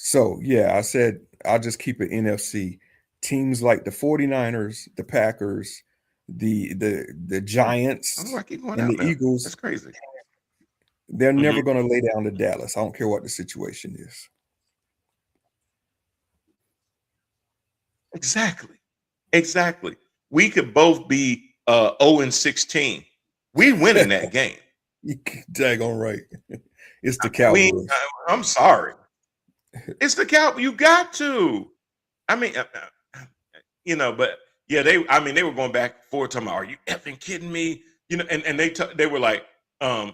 So, yeah, I said I'll just keep it NFC. Teams like the 49ers, the Packers, the Giants, and the Eagles. That's crazy. They're never going to lay down to Dallas. I don't care what the situation is. Exactly. We could both be 0-16. We win in that game. You daggone right. It's the Cowboys. I'm sorry. It's the Cowboys. You got to. I mean, but yeah, they were going back and forth talking about, are you effing kidding me? And they were like, and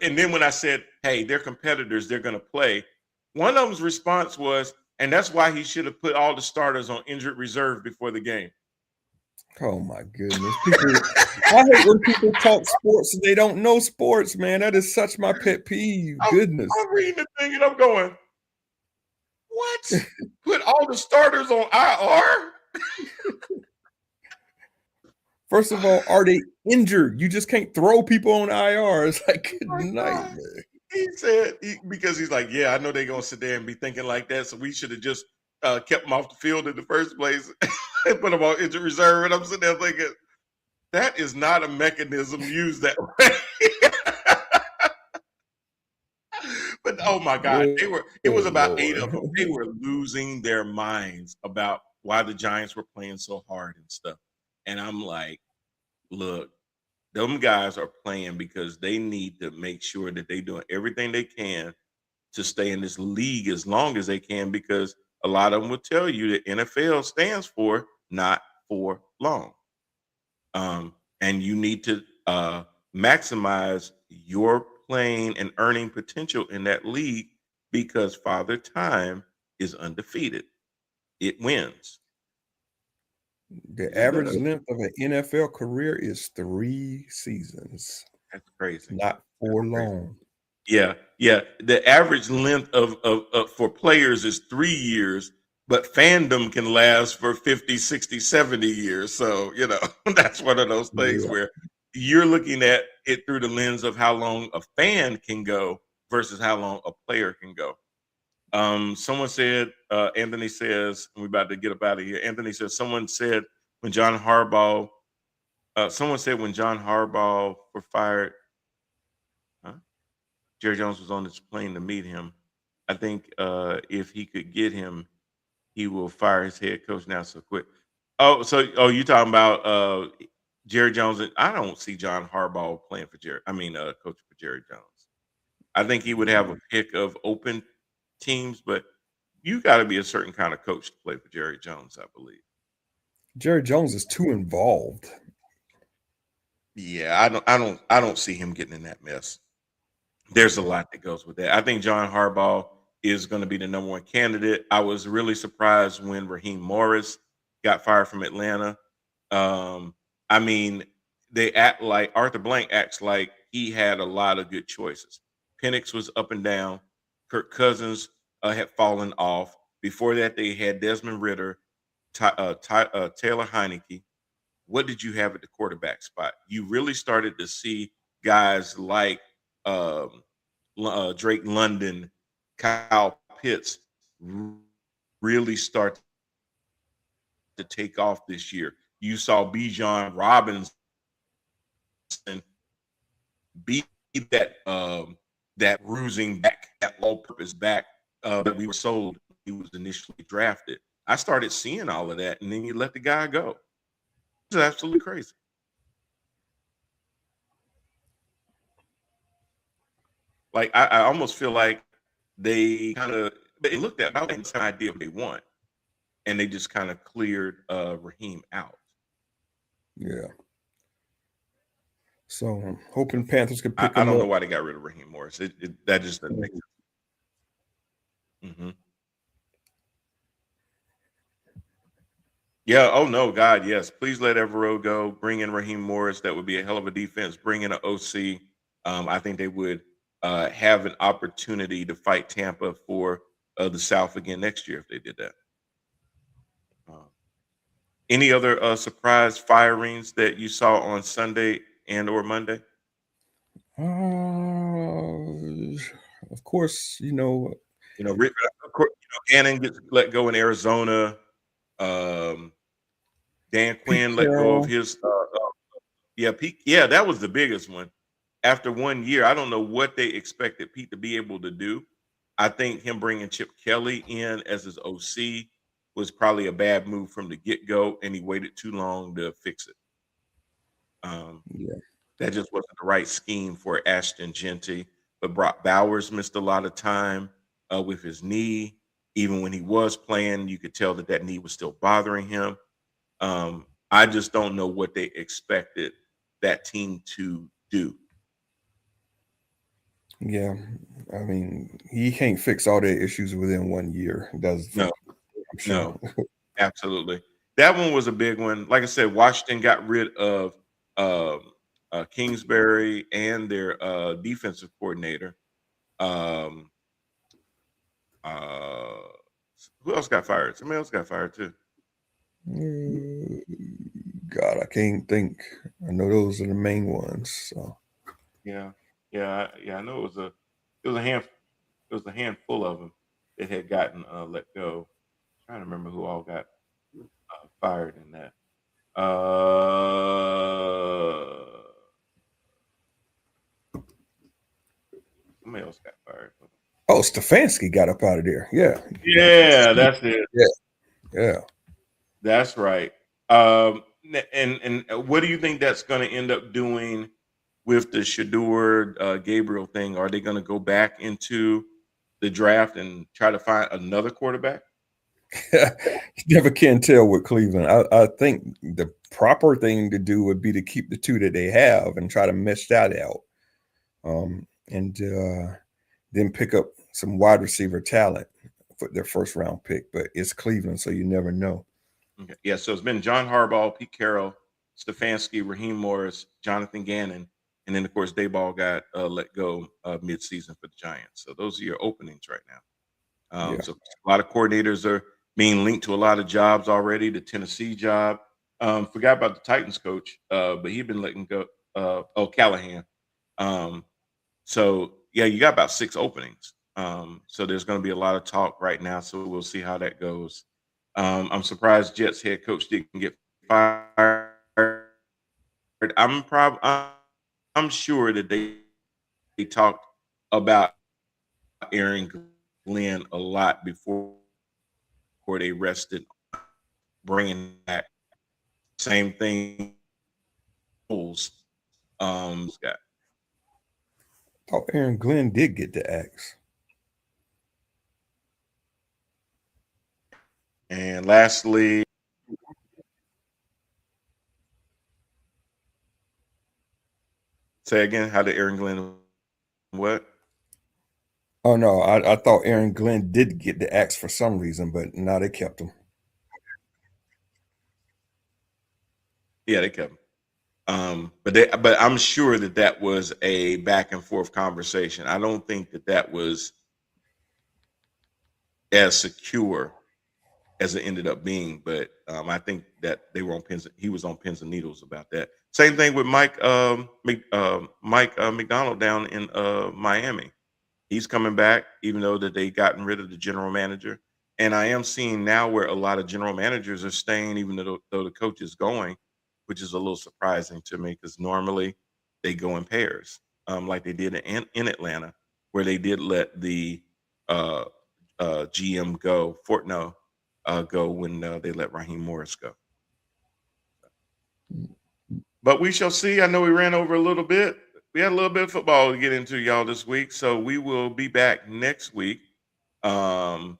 then when I said, hey, they're competitors, they're going to play. One of them's response was, and that's why he should have put all the starters on injured reserve before the game. Oh my goodness. I hate when people talk sports and they don't know sports, man. That is such my pet peeve. Goodness. I'm reading the thing and I'm going, what? Put all the starters on IR? First of all, are they injured? You just can't throw people on IR. It's like, good night, man. He said, because he's like, yeah, I know they're going to sit there and be thinking like that, so we should have just kept them off the field in the first place and put them on injured reserve. And I'm sitting there thinking, that is not a mechanism used that way. But oh my God, it was about 8 of them. They were losing their minds about why the Giants were playing so hard and stuff. And I'm like, look, them guys are playing because they need to make sure that they're doing everything they can to stay in this league as long as they can, because a lot of them will tell you that NFL stands for not for long. And you need to maximize your playing and earning potential in that league because Father Time is undefeated. It wins. The It average does. length of an NFL career is 3 seasons, That's crazy. not That's 4 crazy. long. Yeah, yeah. The average length of for players is 3 years, but fandom can last for 50, 60, 70 years. So, that's one of those things Yeah. where you're looking at it through the lens of how long a fan can go versus how long a player can go. Someone said, Anthony says, and we're about to get up out of here. Anthony says, someone said when John Harbaugh were fired, huh? Jerry Jones was on his plane to meet him. I think if he could get him, he will fire his head coach now so quick. You talking about Jerry Jones? I don't see John Harbaugh playing for coaching for Jerry Jones. I think he would have a pick of open teams, but you got to be a certain kind of coach to play for Jerry Jones, I believe. Jerry Jones is too involved. Yeah, I don't see him getting in that mess. There's a lot that goes with that. I think John Harbaugh is going to be the number one candidate. I was really surprised when Raheem Morris got fired from Atlanta. I mean, they act like Arthur Blank acts like he had a lot of good choices. Penix was up and down. Kirk Cousins had fallen off. Before that, they had Desmond Ritter, Taylor Heineke. What did you have at the quarterback spot? You really started to see guys like Drake London, Kyle Pitts really start to take off this year. You saw Bijan Robinson be that bruising back, that all-purpose back that we were sold. He was initially drafted. I started seeing all of that, and then you let the guy go. It's absolutely crazy. Like I almost feel like they looked at the idea what they want, and they just kind of cleared Raheem out. Yeah. So I'm hoping Panthers could pick I him don't up. know why they got rid of Raheem Morris. That just doesn't make sense. Mm-hmm. Yeah. Oh no, God, yes. Please let Evero go. Bring in Raheem Morris. That would be a hell of a defense. Bring in an OC. I think they would have an opportunity to fight Tampa for the South again next year if they did that. Any other surprise firings that you saw on Sunday and or Monday? Of course, Of course, Gannon gets let go in Arizona. Dan Quinn let go of his. Pete. Yeah, that was the biggest one. After 1 year, I don't know what they expected Pete to be able to do. I think him bringing Chip Kelly in as his OC was probably a bad move from the get-go, and he waited too long to fix it. That just wasn't the right scheme for Ashton Jeanty. But Brock Bowers missed a lot of time with his knee. Even when he was playing, you could tell that knee was still bothering him. I just don't know what they expected that team to do. Yeah, I mean, he can't fix all their issues within 1 year. No, absolutely. That one was a big one. Like I said, Washington got rid of Kingsbury and their defensive coordinator. Who else got fired? Somebody else got fired too. God, I can't think. I know those are the main ones. So. Yeah. I know it was a handful of them that had gotten let go. I'm trying to remember who all got fired in that. Somebody else got fired. Oh, Stefanski got up out of there. Yeah. Yeah, that's it. Yeah. That's right. And what do you think that's going to end up doing with the Shedeur Gabriel thing? Are they going to go back into the draft and try to find another quarterback? You never can tell with Cleveland. I think the proper thing to do would be to keep the two that they have and try to mesh that out. And then pick up some wide receiver talent for their first round pick. But it's Cleveland, so you never know. Okay. Yeah, so it's been John Harbaugh, Pete Carroll, Stefanski, Raheem Morris, Jonathan Gannon, and then of course Dayball got let go mid-season for the Giants. So those are your openings right now. Yeah. So a lot of coordinators are being linked to a lot of jobs already. The Tennessee job, forgot about the Titans coach, but he'd been letting go. Callahan. So yeah, you got about 6 openings. So there's going to be a lot of talk right now. So we'll see how that goes. I'm surprised Jets head coach didn't get fired. I'm sure that they talked about Aaron Glenn a lot before they rested, bringing back. Same thing. Scott. Oh, Aaron Glenn did get the axe. And lastly, say again, how did Aaron Glenn what? Oh no, I thought Aaron Glenn did get the axe for some reason, but now they kept him. Yeah, they kept him. But I'm sure that was a back and forth conversation. I don't think that was as secure as it ended up being, but I think that they were on pins. He was on pins and needles about that. Same thing with Mike McDonald down in Miami. He's coming back, even though that they gotten rid of the general manager. And I am seeing now where a lot of general managers are staying, even though the coach is going, which is a little surprising to me because normally they go in pairs, like they did in Atlanta, where they did let the GM go, Fortno go when they let Raheem Morris go. But we shall see. I know we ran over a little bit. We had a little bit of football to get into, y'all, this week. So we will be back next week to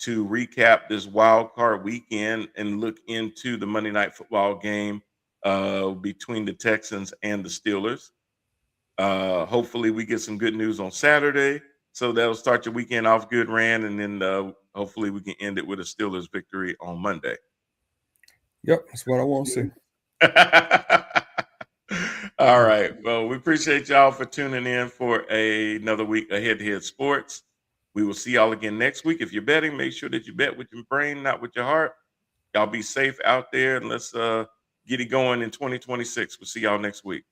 recap this wild card weekend and look into the Monday Night Football game between the Texans and the Steelers. Hopefully we get some good news on Saturday. So that'll start your weekend off good, Rand, and then hopefully we can end it with a Steelers victory on Monday. Yep, that's what I want to see. All right. Well, we appreciate y'all for tuning in for another week of Head to Head Sports. We will see y'all again next week. If you're betting, make sure that you bet with your brain, not with your heart. Y'all be safe out there, and let's get it going in 2026. We'll see y'all next week.